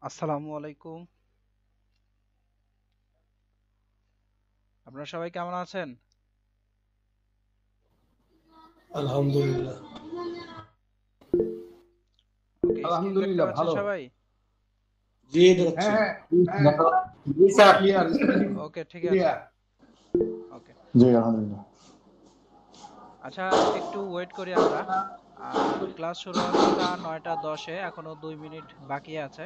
আসসালামু আলাইকুম। আপনারা সবাই কেমন আছেন? আলহামদুলিল্লাহ। ওকে, স্ক্রিন দেখতে আলহামদুলিল্লাহ পাচ্ছেন ভালো। সবাই? জি দেখছি। হ্যাঁ হ্যাঁ জি স্যার। ক্লিয়ার ওকে, ঠিক আছে। ক্লিয়ার। ওকে। জি আলহামদুলিল্লাহ। আচ্ছা, একটু ওয়েট করি আমরা। ক্লাস শুরু হওয়ার কথা 9টা 10-এ, এখনো 2 মিনিট বাকি আছে।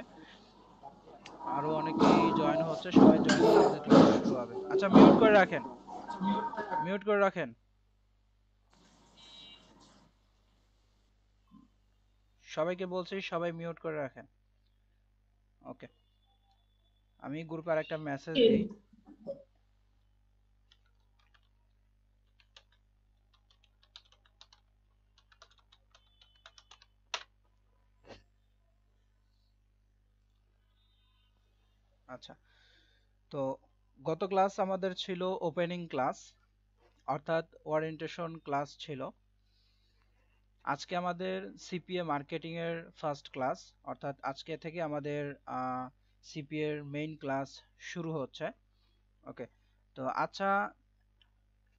আরো অনেকেই জয়েন হচ্ছে, সবাই জয়েন হলে আমাদের ক্লাসটা শুরু হবে। আচ্ছা, মিউট করে রাখেন, মিউট করে রাখেন। সবাইকে বলছি, সবাই মিউট করে রাখেন। ওকে, আমি গ্রুপে আরেকটা মেসেজ দিই। আচ্ছা, তো গত ক্লাস আমাদের ছিল ওপেনিং ক্লাস, অর্থাৎ ওরিয়েন্টেশন ক্লাস ছিল। আজকে আমাদের সিপিএ মার্কেটিং এর ফার্স্ট ক্লাস, অর্থাৎ আজকে থেকে আমাদের সিপিএ এর মেইন ক্লাস শুরু হচ্ছে। ওকে, তো আচ্ছা,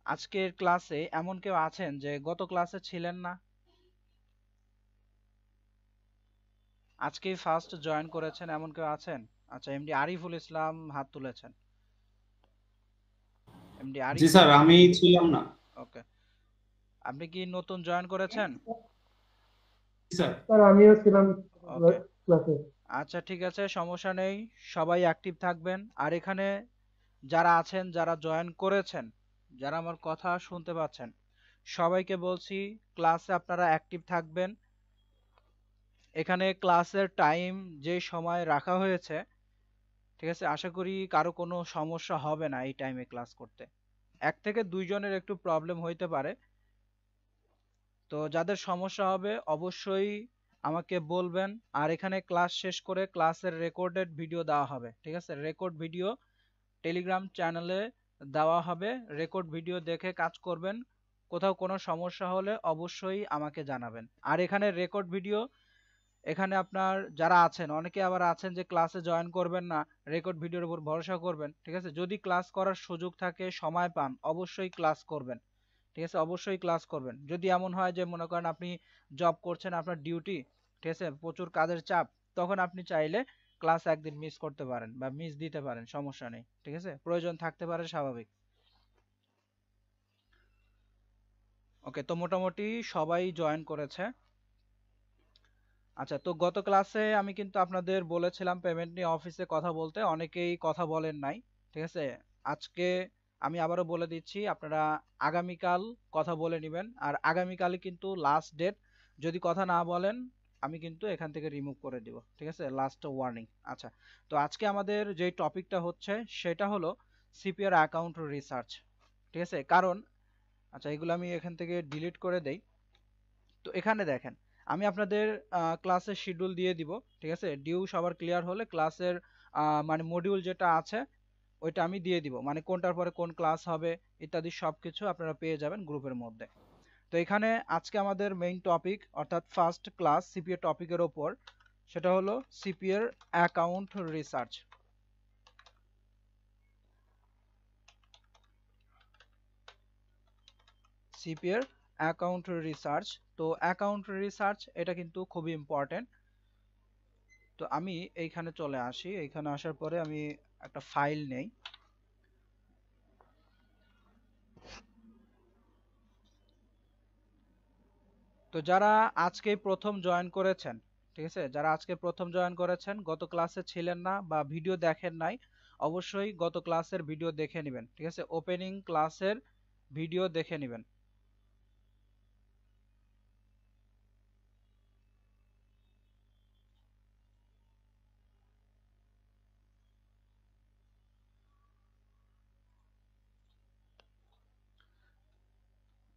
আজকের ক্লাসে এমন কেউ আছেন যে গত ক্লাসে ছিলেন না, আজকেই ফার্স্ট জয়েন করেছেন, এমন কেউ আছেন? আচ্ছা, এমডি আরিফুল ইসলাম হাত তুলেছেন। এমডি জি আরিফুল স্যার, ইসলাম। আমি ছিলাম না। ওকে, আপনি কি নতুন জয়েন করেছেন? জি স্যার। স্যার আমিও ছিলাম ওকে, ক্লাসে। আচ্ছা, ঠিক আছে, সমস্যা নেই। সবাই অ্যাক্টিভ থাকবেন। আর এখানে যারা আছেন, যারা জয়েন করেছেন, যারা আমার কথা শুনতে পাচ্ছেন, সবাইকে বলছি ক্লাসে আপনারা অ্যাক্টিভ থাকবেন। এখানে ক্লাসের টাইম যে সময় রাখা হয়েছে, ঠিক আছে, আশা করি কারো কোনো সমস্যা হবে না এই টাইমে ক্লাস করতে। 1 থেকে 2 জনের একটু প্রবলেম হইতে পারে, তো যাদের সমস্যা হবে অবশ্যই আমাকে বলবেন। আর এখানে ক্লাস শেষ করে ক্লাসের রেকর্ডেড ভিডিও দেওয়া হবে, ঠিক আছে? রেকর্ড ভিডিও টেলিগ্রাম চ্যানেলে দেওয়া হবে। রেকর্ড ভিডিও দেখে কাজ করবেন। কোথাও কোনো সমস্যা হলে অবশ্যই আমাকে জানাবেন। আর এখানে রেকর্ড ভিডিও, এখানে আপনার যারা আছেন, অনেকে আবার আছেন যে ক্লাসে জয়েন করবেন না, রেকর্ড ভিডিওর উপর ভরসা করবেন, ঠিক আছে? যদি ক্লাস করার সুযোগ থাকে, সময় পান, অবশ্যই ক্লাস করবেন, ঠিক আছে? অবশ্যই ক্লাস করবেন। যদি এমন হয় যে মনে করেন আপনি জব করছেন, আপনার ডিউটি, ঠিক আছে, প্রচুর কাজের চাপ, তখন আপনি চাইলে ক্লাস একদিন মিস করতে পারেন বা মিস দিতে পারেন, সমস্যা নেই, ঠিক আছে? প্রয়োজন থাকতে পারে, স্বাভাবিক। ওকে, তো মোটামুটি সবাই জয়েন করেছে। আচ্ছা, তো গত ক্লাসে আমি কিন্তু আপনাদের বলেছিলাম পেমেন্ট নিয়ে অফিসে কথা বলতে, অনেকেই কথা বলেন নাই, ঠিক আছে? আজকে আমি আবারও বলে দিচ্ছি, আপনারা আগামীকাল কথা বলে নেবেন। আর আগামীকালই কিন্তু লাস্ট ডেট, যদি কথা না বলেন আমি কিন্তু এখান থেকে রিমুভ করে দিব, ঠিক আছে? Last warning. আচ্ছা, তো আজকে আমাদের যে টপিকটা হচ্ছে সেটা হলো সিপিআর অ্যাকাউন্ট রিসার্চ, ঠিক আছে? কারণ, আচ্ছা, এগুলো আমি এখান থেকে ডিলিট করে দেই। তো এখানে দেখেন, আমি আপনাদের ক্লাসের শিডিউল দিয়ে দিব, ঠিক আছে? ডিউ সবার ক্লিয়ার হলে ক্লাসের মানে মডিউল যেটা আছে ওইটা আমি দিয়ে দিব, মানে কোনটার পরে কোন ক্লাস হবে ইত্যাদি সবকিছু আপনারা পেয়ে যাবেন গ্রুপের মধ্যে। তো এখানে আজকে আমাদের মেইন টপিক, অর্থাৎ ফার্স্ট ক্লাস সিপিএ টপিকের ওপর, সেটা হলো সিপিএর অ্যাকাউন্ট রিসার্চ। সিপিএর অ্যাকাউন্ট রিসার্চ। তো অ্যাকাউন্ট রিসার্চ এটা কিন্তু খুবই ইম্পর্টেন্ট। তো আমি এইখানে চলে আসি, এইখানে আসার পরে আমি একটা ফাইল নেই। তো যারা আজকে প্রথম জয়েন করেছেন, ঠিক আছে, যারা আজকে প্রথম জয়েন করেছেন, গত ক্লাসে ছিলেন না বা ভিডিও দেখেন নাই, অবশ্যই গত ক্লাসের ভিডিও দেখে নেবেন, ঠিক আছে? ওপেনিং ক্লাসের ভিডিও দেখে নেবেন।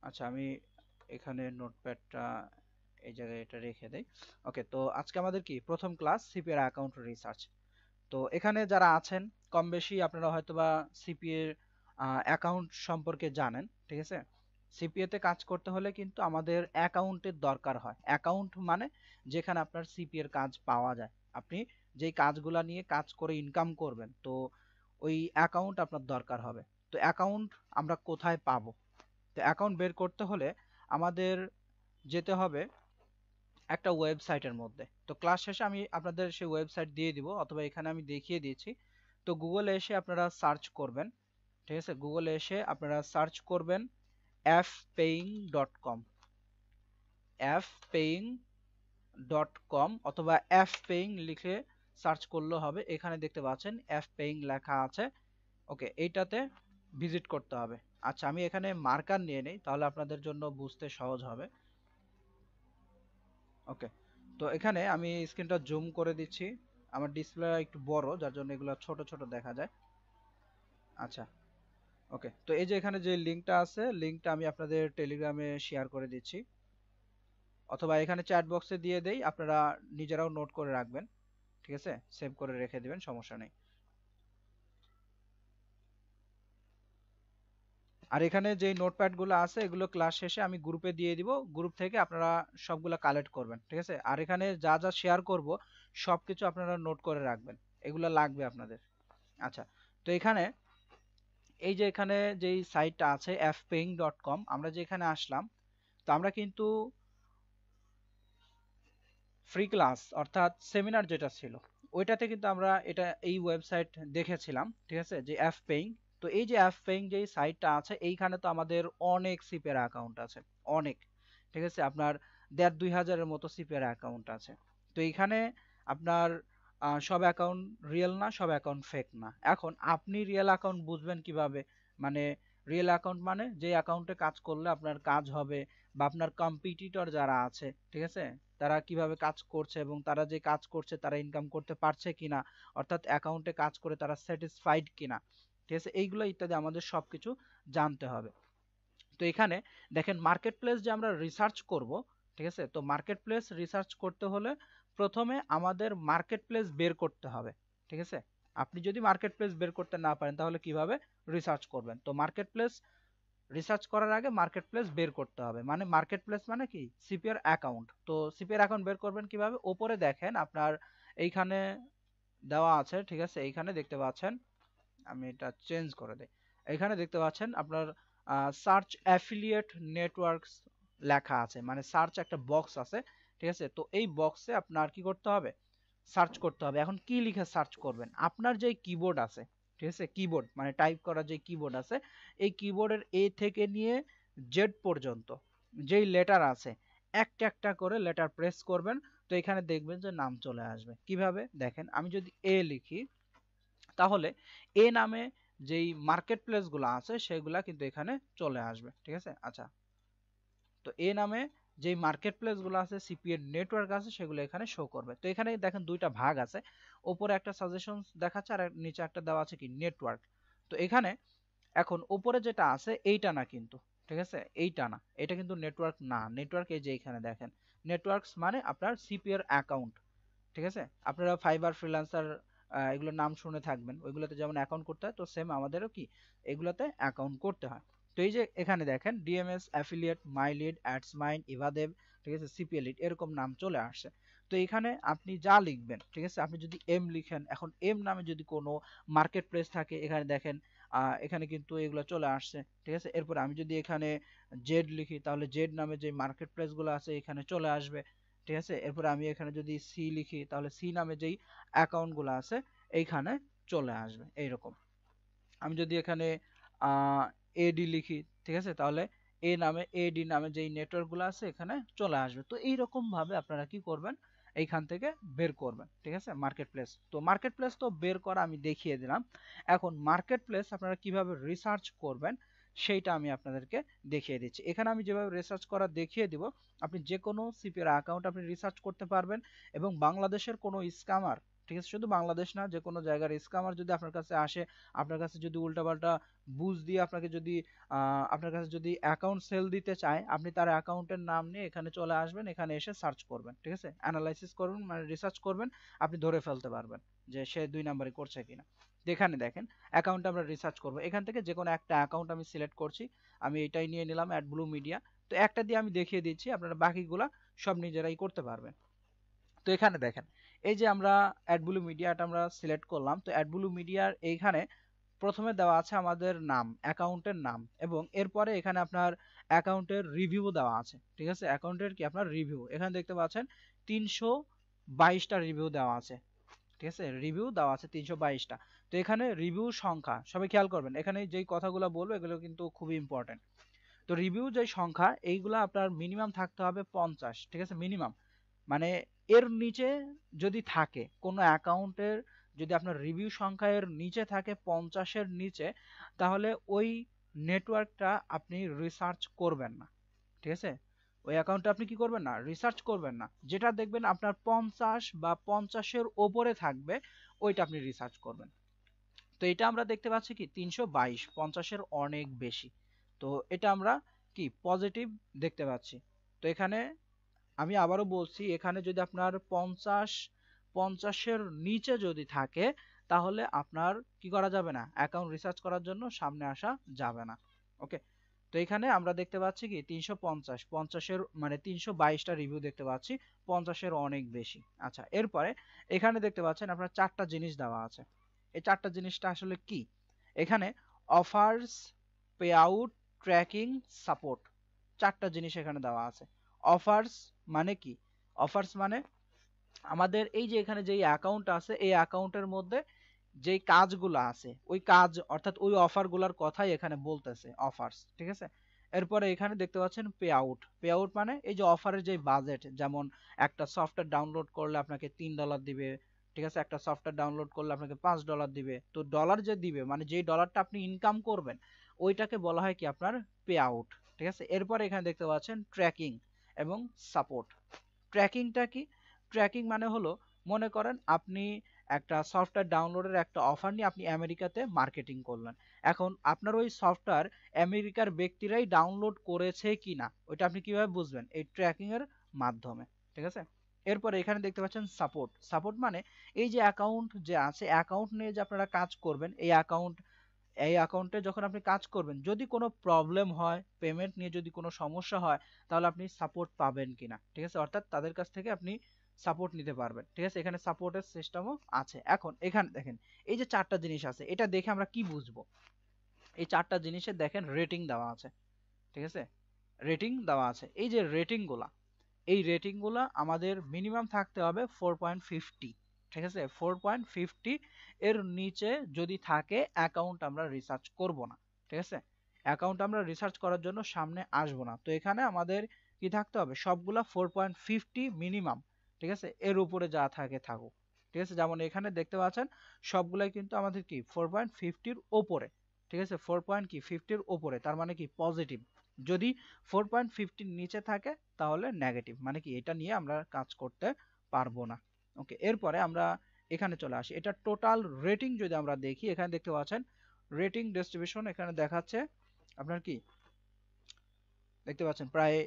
আচ্ছা, আমি এখানে নোটপ্যাডটা এই জায়গায় এটা রেখে দেই। ওকে, তো আজকে আমাদের কি প্রথম ক্লাস সিপিএর অ্যাকাউন্ট রিসার্চ। তো এখানে যারা আছেন, কম বেশি আপনারা হয়তোবা সিপিএ অ্যাকাউন্ট সম্পর্কে জানেন, ঠিক আছে? সিপিএ তে কাজ করতে হলে কিন্তু আমাদের অ্যাকাউন্টের দরকার হয়। অ্যাকাউন্ট মানে যেখানে আপনার সিপিএ এর কাজ পাওয়া যায়। আপনি যেই কাজগুলা নিয়ে কাজ করে ইনকাম করবেন, তো ওই অ্যাকাউন্ট আপনার দরকার হবে। তো অ্যাকাউন্ট আমরা কোথায় পাবো? তো অ্যাকাউন্ট বের করতে হলে আমাদের যেতে হবে একটা ওয়েবসাইটের মধ্যে। তো ক্লাস শেষে আমি আপনাদের সেই ওয়েবসাইট দিয়ে দিব, অথবা এখানে আমি দেখিয়ে দিয়েছি। তো গুগলে এসে আপনারা সার্চ করবেন, ঠিক আছে? গুগলে এসে আপনারা সার্চ করবেন fpaying.com, fpaying.com অথবা fpaying লিখে সার্চ করলে হবে। এখানে দেখতে পাচ্ছেন fpaying লেখা আছে। ওকে, এইটাতে ভিজিট করতে হবে। আচ্ছা, আমি এখানে মার্কার নিয়ে নেই, তাহলে আপনাদের জন্য বুঝতে সহজ হবে। ওকে, তো এখানে আমি স্ক্রিনটা জুম করে দিচ্ছি, আমার ডিসপ্লে একটু বড় যার জন্য এগুলো ছোট ছোট দেখা যায়। আচ্ছা, ওকে, তো এই যে এখানে যে লিঙ্কটা আছে, লিঙ্কটা আমি আপনাদের টেলিগ্রামে শেয়ার করে দিচ্ছি, অথবা এখানে চ্যাট বক্সে দিয়ে দেই, আপনারা নিজেরাও নোট করে রাখবেন, ঠিক আছে? সেভ করে রেখে দিবেন, সমস্যা নেই। আর এখানে যে নোটপ্যাড গুলো আছে এগুলো ক্লাস শেষে আমি গ্রুপে দিয়ে দিব, গ্রুপ থেকে আপনারা সবগুলা কালেক্ট করবেন, ঠিক আছে? আর এখানে যা যা শেয়ার করব সবকিছু আপনারা নোট করে রাখবেন, এগুলো লাগবে আপনাদের। আচ্ছা, তো এখানে এই যে এখানে যেই সাইটটা আছে fpaying.com, আমরা যে এখানে আসলাম, তো আমরা কিন্তু ফ্রি ক্লাস অর্থাৎ সেমিনার যেটা ছিল ওইটাতে কিন্তু আমরা এটা এই ওয়েবসাইট দেখেছিলাম, ঠিক আছে, যে fpaying। তো এই যে fpaying যেই সাইটটা আছে এইখানে তো আমাদের অনেক সিপের অ্যাকাউন্ট আছে, অনেক, ঠিক আছে? আপনার 1500-2000-এর মতো সিপের অ্যাকাউন্ট আছে। তো এইখানে আপনার সব অ্যাকাউন্ট রিয়েল না, সব অ্যাকাউন্ট ফেক না। এখন আপনি রিয়েল অ্যাকাউন্ট বুঝবেন কিভাবে? মানে রিয়েল অ্যাকাউন্ট মানে যে অ্যাকাউন্টে কাজ করলে আপনার কাজ হবে, বা আপনার কম্পিটিটর যারা আছে, ঠিক আছে, তারা কিভাবে কাজ করছে এবং তারা যে কাজ করছে তারা ইনকাম করতে পারছে কিনা, অর্থাৎ অ্যাকাউন্টে কাজ করে তারা স্যাটিসফাইড কিনা, ঠিক আছে, এইগুলো ইত্যাদি আমাদের সবকিছু জানতে হবে। তো এখানে দেখেন মার্কেট প্লেস যে আমরা রিসার্চ করব, ঠিক আছে, তো মার্কেট প্লেস রিসার্চ করতে হলে প্রথমে আমাদের মার্কেট প্লেস বের করতে হবে, ঠিক আছে? আপনি যদি মার্কেট প্লেস বের করতে না পারেন তাহলে কিভাবে রিসার্চ করবেন? তো মার্কেট প্লেস রিসার্চ করার আগে মার্কেট প্লেস বের করতে হবে। মানে মার্কেট প্লেস মানে কি? CPR account. তো সিপিআর অ্যাকাউন্ট বের করবেন কিভাবে? ওপরে দেখেন আপনার এইখানে দেওয়া আছে, ঠিক আছে, এইখানে দেখতে পাচ্ছেন, আমি এটা চেঞ্জ করে দেই। এখানে দেখতে পাচ্ছেন আপনার সার্চ অ্যাফিলিয়েট নেটওয়ার্কস লেখা আছে, মানে সার্চ একটা বক্স আছে, ঠিক আছে? তো এই বক্সে আপনার কি করতে হবে? সার্চ করতে হবে। এখন কি লিখে সার্চ করবেন? আপনার যে কিবোর্ড আছে, ঠিক আছে, কিবোর্ড মানে টাইপ করার যে কিবোর্ড আছে, এই কিবোর্ডের এ থেকে নিয়ে জেড পর্যন্ত যেই লেটার আছে একটা একটা করে লেটার প্রেস করবেন। তো এখানে দেখবেন যে নাম চলে আসবে। কিভাবে? দেখেন, আমি যদি এ লিখি তাহলে এ নামে যেই মার্কেট প্লেস গুলো আছে সেগুলা কিন্তু এখানে চলে আসবে, ঠিক আছে? আচ্ছা, তো এ নামে যেই মার্কেট প্লেস গুলো আছে, সিপিএর নেটওয়ার্ক আছে, সেগুলো এখানে শো করবে। তো এখানে দেখেন দুইটা ভাগ আছে, ওপরে একটা সাজেশন দেখাচ্ছে আর নিচে একটা দেওয়া আছে কি নেটওয়ার্ক। তো এখানে এখন উপরে যেটা আছে এইটা না কিন্তু, ঠিক আছে, এইটা না, এটা কিন্তু নেটওয়ার্ক না। নেটওয়ার্ক এই যে এখানে দেখেন, নেটওয়ার্কস মানে আপনার সিপিএর অ্যাকাউন্ট, ঠিক আছে? আপনারা ফাইবার ফ্রিল্যান্সার এগুলোর নাম শুনে থাকবেন, ওইগুলোতে যেমন অ্যাকাউন্ট করতে হয়, তো সেম আমাদেরও কি এগুলোতে অ্যাকাউন্ট করতে হয়। তো এই যে এখানে দেখেন ডিএমএস, অ্যাফিলিয়েট, মাই লিড, অ্যাডস মাইন, ইভাদেব, ঠিক আছে, সিপিএল লিড, এরকম নাম চলে আসছে। তো এখানে আপনি যা লিখবেন, ঠিক আছে, আপনি যদি এম লিখেন, এখন এম নামে যদি কোনো মার্কেট প্লেস থাকে, এখানে দেখেন এখানে কিন্তু এগুলো চলে আসছে, ঠিক আছে? এরপর আমি যদি এখানে জেড লিখি তাহলে জেড নামে যে মার্কেট প্লেস গুলো আছে এখানে চলে আসবে, ঠিক আছে? এরপর আমি এখানে যদি সি লিখি তাহলে সি নামে যেই অ্যাকাউন্ট গুলো আছে এইখানে চলে আসবে, এইরকম। আমি যদি এখানে এডি লিখি, ঠিক আছে, তাহলে এডি নামে যেই নেটওয়ার্ক গুলো আছে এখানে চলে আসবে। তো এইরকম ভাবে আপনারা কি করবেন? এইখান থেকে বের করবেন, ঠিক আছে, মার্কেট প্লেস। তো মার্কেট প্লেস তো বের করা আমি দেখিয়ে দিলাম। এখন মার্কেট প্লেস আপনারা কিভাবে রিসার্চ করবেন সেইটা আমি আপনাদেরকে দেখিয়ে দিচ্ছি। এখানে আমি যেভাবে রিসার্চ করা দেখিয়ে দিব, আপনি যে কোনো সিপিআর অ্যাকাউন্ট আপনি রিসার্চ করতে পারবেন, এবং বাংলাদেশের কোনো স্ক্যামার, ঠিক আছে, শুধু বাংলাদেশ না, যে কোনো জায়গার স্ক্যামার যদি আপনার কাছে আসে, আপনার কাছে যদি উল্টাপাল্টা বুঝ দিয়ে আপনাকে যদি আপনার কাছে যদি অ্যাকাউন্ট সেল দিতে চায়, আপনি তার অ্যাকাউন্টের নাম নিয়ে এখানে চলে আসবেন, এখানে এসে সার্চ করবেন, ঠিক আছে, অ্যানালাইসিস করবেন, মানে রিসার্চ করবেন, আপনি ধরে ফেলতে পারবেন যে সে 2 নাম্বারই করছে কিনা। এখানে দেখেন অ্যাকাউন্ট আমরা রিসার্চ করব, এখান থেকে যে কোনো একটা অ্যাকাউন্ট আমি সিলেক্ট করছি, আমি এটাই নিয়ে নিলাম অ্যাডব্লু মিডিয়া। তো একটা দিয়ে আমি দেখিয়ে দিচ্ছি, আপনারা বাকিগুলা সব নিজেরাই করতে পারবেন। তো এখানে দেখেন এই যে আমরা অ্যাডব্লু মিডিয়াটা আমরা সিলেক্ট করলাম, তো অ্যাডব্লু মিডিয়ার এইখানে প্রথমে দেওয়া আছে আমাদের নাম, অ্যাকাউন্টের নাম, এবং এরপরে এখানে আপনার অ্যাকাউন্টের রিভিউ দেওয়া আছে। ঠিক আছে, অ্যাকাউন্টের কি আপনার রিভিউ এখানে দেখতে পাচ্ছেন 322টা রিভিউ দেওয়া আছে। ঠিক আছে, রিভিউ দেওয়া আছে 322টা। তো এখানে রিভিউ সংখ্যা সবাই খেয়াল করবেন, এখানে যেই কথাগুলো বলবো এগুলো কিন্তু খুবই ইম্পর্টেন্ট। তো রিভিউ যে সংখ্যা এইগুলা আপনার মিনিমাম থাকতে হবে 50। ঠিক আছে, মিনিমাম মানে এর নিচে যদি থাকে কোনো অ্যাকাউন্টের, যদি আপনার রিভিউ সংখ্যা এর নিচে থাকে 50-এর নিচে, তাহলে ওই নেটওয়ার্কটা আপনি রিসার্চ করবেন না। ঠিক আছে, ওই অ্যাকাউন্টটা আপনি কি করবেন না, রিসার্চ করবেন না। যেটা দেখবেন আপনার 50 বা 50-এর ওপরে থাকবে ওইটা আপনি রিসার্চ করবেন। তো এটা আমরা দেখতে পাচ্ছি কি 322, 50-এর অনেক বেশি। তো এটা আমরা কি পজিটিভ দেখতে পাচ্ছি। তো এখানে আমি আবারও বলছি, এখানে যদি আপনার 50-এর নিচে যদি থাকে তাহলে আপনার কি করা যাবে না, অ্যাকাউন্ট রিসার্চ করার জন্য সামনে আসা যাবে না। ওকে, তো এখানে আমরা দেখতে পাচ্ছি কি 350, 50-এর মানে 322টা রিভিউ দেখতে পাচ্ছি, 50-এর অনেক বেশি। আচ্ছা, এরপরে এখানে দেখতে পাচ্ছেন আপনার 4টা জিনিস দেওয়া আছে। এই 4টা জিনিসটা আসলে কি, এখানে offers, pay out, tracking, support, 4টা জিনিস এখানে দেওয়া আছে। অফার্স মানে কি, অফার্স মানে আমাদের এই যে এখানে যেই অ্যাকাউন্ট আছে এই অ্যাকাউন্টের মধ্যে যেই কাজগুলো আছে ওই কাজ অর্থাৎ ওই অফারগুলোর কথাই এখানে বলতেছে অফার্স। ঠিক আছে, এরপরে এখানে দেখতে পাচ্ছেন পে আউট। পে আউট মানে এই যে অফারের যে বাজেট, যেমন একটা সফটওয়্যার ডাউনলোড করলে আপনাকে $3 দিবে। ঠিক আছে, একটা সফটওয়্যার ডাউনলোড করলে আপনাকে $5 দিবে। তো ডলার যে দিবে মানে যেই ডলারটা আপনি ইনকাম করবেন ওইটাকে বলা হয় কি আপনার পে আউট। ঠিক আছে, এরপরে এখানে দেখতে পাচ্ছেন ট্র্যাকিং এবং সাপোর্ট। ট্র্যাকিংটা কি, ট্র্যাকিং মানে হলো মনে করেন আপনি একটা সফটওয়্যার ডাউনলোডের একটা অফার নিয়ে আপনি আমেরিকাতে মার্কেটিং করলেন। এখন আপনার ওই সফটওয়্যার আমেরিকার ব্যক্তিরাই ডাউনলোড করেছে কিনা ওইটা আপনি কিভাবে বুঝবেন, এই ট্র্যাকিং এর মাধ্যমে। ঠিক আছে, এরপরে এখানে দেখতে পাচ্ছেন সাপোর্ট। সাপোর্ট মানে এই যে অ্যাকাউন্ট যে আছে, অ্যাকাউন্ট নিয়ে যে আপনারা কাজ করবেন, এই অ্যাকাউন্টে যখন আপনি কাজ করবেন যদি কোনো প্রবলেম হয়, পেমেন্ট নিয়ে যদি কোনো সমস্যা হয়, তাহলে আপনি সাপোর্ট পাবেন কিনা। ঠিক আছে, অর্থাৎ তাদের কাছ থেকে আপনি সাপোর্ট নিতে পারবেন। ঠিক আছে, এখানে সাপোর্টের সিস্টেমও আছে। এখন এখানে দেখেন এই যে 4টা জিনিস আছে, এটা দেখে আমরা কি বুঝবো, এই 4টা জিনিসে দেখেন রেটিং দেওয়া আছে। ঠিক আছে, রেটিং দেওয়া আছে। এই যে রেটিং গুলা, এই রেটিং গুলা আমাদের মিনিমাম থাকতে হবে 4.50। ঠিক আছে, 4.50 এর নিচে যদি থাকে অ্যাকাউন্ট আমরা রিসার্চ করব না। ঠিক আছে, অ্যাকাউন্ট আমরা রিসার্চ করার জন্য সামনে আসবো না। তো এখানে আমাদের কি থাকতে হবে, সবগুলা 4.50 মিনিমাম। ঠিক আছে, এর উপরে যা থাকে থাকুক। ঠিক আছে, যেমন এখানে দেখতে পাচ্ছেন সবগুলাই কিন্তু আমাদের কি 4.50-র ওপরে। ঠিক আছে, 4.50-র ওপরে তার মানে কি পজিটিভ। যদি 4.50-র নিচে থাকে তাহলে নেগেটিভ, মানে কি এটা নিয়ে আমরা কাজ করতে পারবো না। ওকে, এরপরে আমরা এখানে চলে আসি, এটা টোটাল রেটিং যদি আমরা দেখি, এখানে দেখতে পাচ্ছেন রেটিং ডিস্ট্রিবিউশন এখানে দেখাচ্ছে আপনার কি দেখতে পাচ্ছেন প্রায়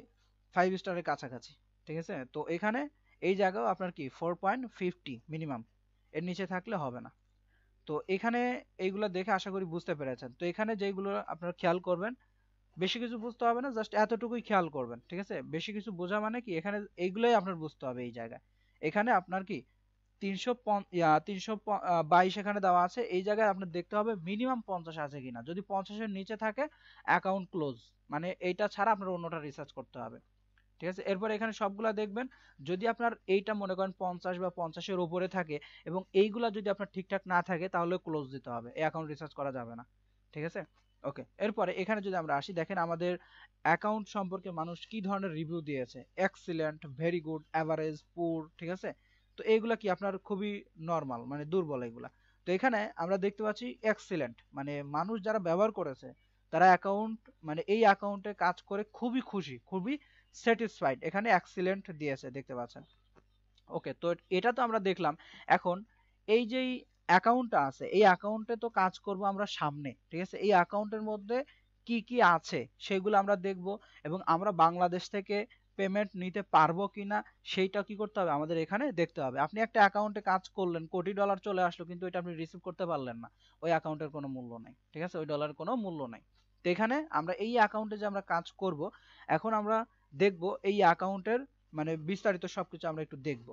5 স্টারের কাছাকাছি। ঠিক আছে, তো এখানে এই জায়গাও আপনার কি 4.50 মিনিমাম, এর নিচে থাকলে হবে না। তো এখানে এইগুলো দেখে আশা করি বুঝতে পেরেছেন। তো এখানে যেগুলো আপনারা খেয়াল করবেন, বেশি কিছু বুঝতে হবে না, জাস্ট এতটুকুই খেয়াল করবেন। ঠিক আছে, বেশি কিছু বোঝা মানে কি এখানে এইগুলোই আপনার বুঝতে হবে। এই জায়গায় এখানে আপনার কি 322 এখানে দেওয়া আছে, এই জায়গায় আপনার দেখতে হবে মিনিমাম 50 আছে কিনা। যদি 50-এর নিচে থাকে অ্যাকাউন্ট ক্লোজ, মানে এইটা ছাড়া আপনার অন্যটা রিসার্চ করতে হবে। ঠিক আছে, এরপর এখানে সবগুলা দেখবেন, যদি আপনার এইটা মনে করেন 50 বা 50-এর উপরে থাকে এবং এইগুলা যদি আপনার ঠিকঠাক না থাকে তাহলে ক্লোজ দিতে হবে, এই অ্যাকাউন্ট রিসার্চ করা যাবে না। ঠিক আছে, ওকে, এরপরে এখানে যদি আমরা আসি, দেখেন আমাদের অ্যাকাউন্ট সম্পর্কে মানুষ কি ধরনের রিভিউ দিয়েছে, এক্সিলেন্ট, ভেরি গুড, অ্যাভারেজ, পুর। ঠিক আছে, তো এইগুলা কি আপনার খুবই নর্মাল মানে দুর্বল এগুলা। তো এখানে আমরা দেখতে পাচ্ছি এক্সিলেন্ট মানে মানুষ যারা ব্যবহার করেছে তারা অ্যাকাউন্ট মানে এই অ্যাকাউন্টে কাজ করে খুবই খুশি, খুবই স্যাটিসফাইড, এখানে এক্সিলেন্ট দিয়েছে দেখতে পাচ্ছেন। ওকে, তো এটা তো আমরা দেখলাম। এখন এই যে অ্যাকাউন্টটা আছে এই অ্যাকাউন্টে তো কাজ করব আমরা সামনে। ঠিক আছে, এই অ্যাকাউন্টের মধ্যে কি কি আছে সেগুলো আমরা দেখব, এবং আমরা বাংলাদেশ থেকে পেমেন্ট নিতে পারবো কিনা সেইটা কি করতে হবে আমাদের এখানে দেখতে হবে। আপনি একটা অ্যাকাউন্টে কাজ করলেন, কোটি ডলার চলে আসলো, কিন্তু এটা আপনি রিসিভ করতে পারলেন না, ওই অ্যাকাউন্টের কোনো মূল্য নাই। ঠিক আছে, ওই ডলারের কোনো মূল্য নাই। তো এখানে আমরা এই অ্যাকাউন্টে যে আমরা কাজ করব, এখন আমরা দেখব এই অ্যাকাউন্টের মানে বিস্তারিত সবকিছু আমরা একটু দেখব।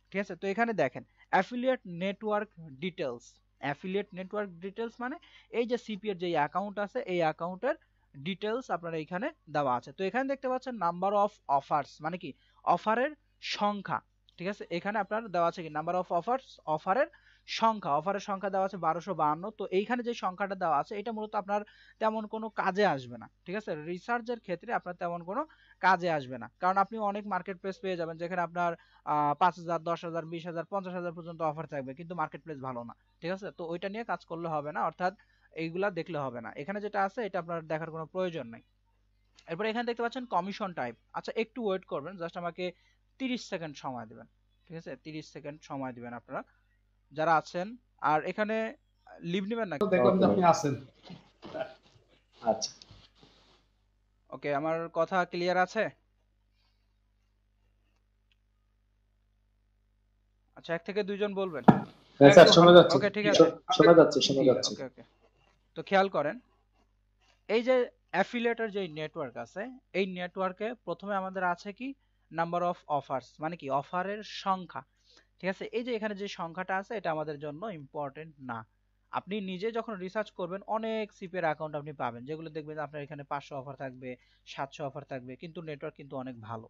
ঠিক আছে। তো এখানে দেখেন affiliate network details, affiliate network details মানে এই যে সিপি এর যে অ্যাকাউন্ট আছে এই অ্যাকাউন্টের ডিটেলস আপনারা এখানে দেওয়া আছে। তো এখানে দেখতে পাচ্ছেন নাম্বার অফ অফার্স মানে কি অফারের সংখ্যা, ঠিক আছে। এখানে আপনার দেওয়া আছে কি নাম্বার অফ অফার্স, অফারের সংখ্যা দেওয়া আছে 1252। তো এইখানে যে সংখ্যাটা দেওয়া আছে এটা মূলত আপনার তেমন কোনো কাজে আসবে না, ঠিক আছে। রিসার্চের ক্ষেত্রে আপনার তেমন কোনো কাজে আসবে না, কারণ আপনি অনেক মার্কেট প্লেস পেয়ে যাবেন যেখানে আপনার 5,000, 10,000, 20,000, 50,000 পর্যন্ত অফার থাকবে, কিন্তু মার্কেট প্লেস ভালো না, ঠিক আছে। তো ওইটা নিয়ে কাজ করলে হবে না, অর্থাৎ এইগুলা দেখলে হবে না। এখানে যেটা আছে এটা আপনার দেখার কোনো প্রয়োজন নাই। এরপর এখানে দেখতে পাচ্ছেন কমিশন টাইপ। আচ্ছা একটু ওয়েট করবেন, জাস্ট আমাকে 30 সেকেন্ড সময় দিবেন, ঠিক আছে। 30 সেকেন্ড সময় দিবেন আপনারা যারা আছেন। আর এখানে লিভ নেবেন নাকি? দেখলাম যে আপনি আছেন। আচ্ছা ওকে, আমার কথা ক্লিয়ার আছে? আচ্ছা 1 থেকে 2 জন বলবেন। হ্যাঁ স্যার শোনা যাচ্ছে, ওকে ঠিক আছে, শোনা যাচ্ছে শোনা যাচ্ছে। ওকে ওকে। তো খেয়াল করেন এই যে অ্যাফিলিয়েটের যে নেটওয়ার্ক আছে এই নেটওয়ার্কে প্রথমে আমাদের আছে কি নাম্বার অফ অফার্স মানে কি অফারের সংখ্যা, ঠিক আছে। এই যে এখানে যে সংখ্যাটা আছে এটা আমাদের জন্য ইম্পর্টেন্ট না। আপনি নিজে যখন রিসার্চ করবেন অনেক সিপের অ্যাকাউন্ট আপনি পাবেন যেগুলো দেখবেন আপনার এখানে 500 অফার থাকবে, 700 অফার থাকবে, কিন্তু নেটওয়ার্ক কিন্তু অনেক ভালো,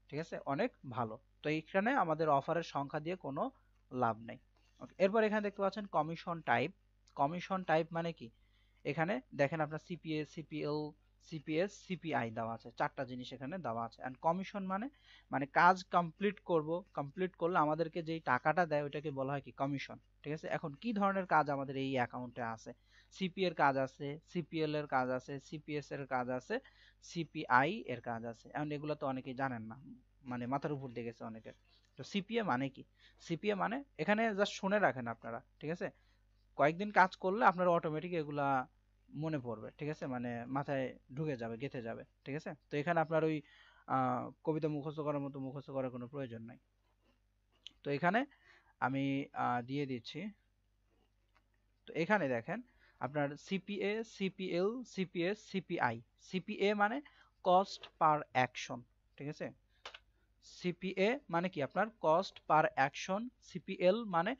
ঠিক আছে, অনেক ভালো। তো এইখানে আমাদের অফারের সংখ্যা দিয়ে কোনো লাভ নেই। ওকে, এরপর এখানে দেখতে পাচ্ছেন কমিশন টাইপ। কমিশন টাইপ মানে কি এখানে দেখেন আপনার সিপিএ, সিপিএল, সিপিএস, সিপিআই দেওয়া আছে, 4টা জিনিস এখানে দেওয়া আছে। এন্ড কমিশন মানে মানে কাজ কমপ্লিট করলে আমাদেরকে যেই টাকাটা দেয় ওইটাকে বলা হয় কি কমিশন, ঠিক আছে। এখন কি ধরনের কাজ আমাদের এই অ্যাকাউন্টে আছে? সিপি এর কাজ আছে, সিপিএল এর কাজ আছে, সিপিএস এর কাজ আছে, সিপিআই এর কাজ আছে। এখন এগুলো তো অনেকেই জানেন না, মানে মাথার উপর দিয়ে গেছে অনেকের। তো সিপিএ মানে কি? সিপিএ মানে এখানে জাস্ট শুনে রাখেন আপনারা, ঠিক আছে। কয়েকদিন কাজ করলে আপনার অটোমেটিক এগুলা মনে পড়বে, ঠিক আছে, মানে মাথায় ঢুকে যাবে, গেঁথে যাবে, ঠিক আছে। তো এখানে আপনার ওই কবিতা মুখস্থ করার মতো মুখস্থ করার কোনো প্রয়োজন নাই। তো এখানে আমি দিয়ে দিচ্ছি। তো এখানে দেখেন আপনার CPA, CPL, CPS, CPI. CPA মানে কস্ট পার অ্যাকশন, ঠিক আছে। সিপিএ মানে কি আপনার কস্ট পার অ্যাকশন, সিপিএল মানে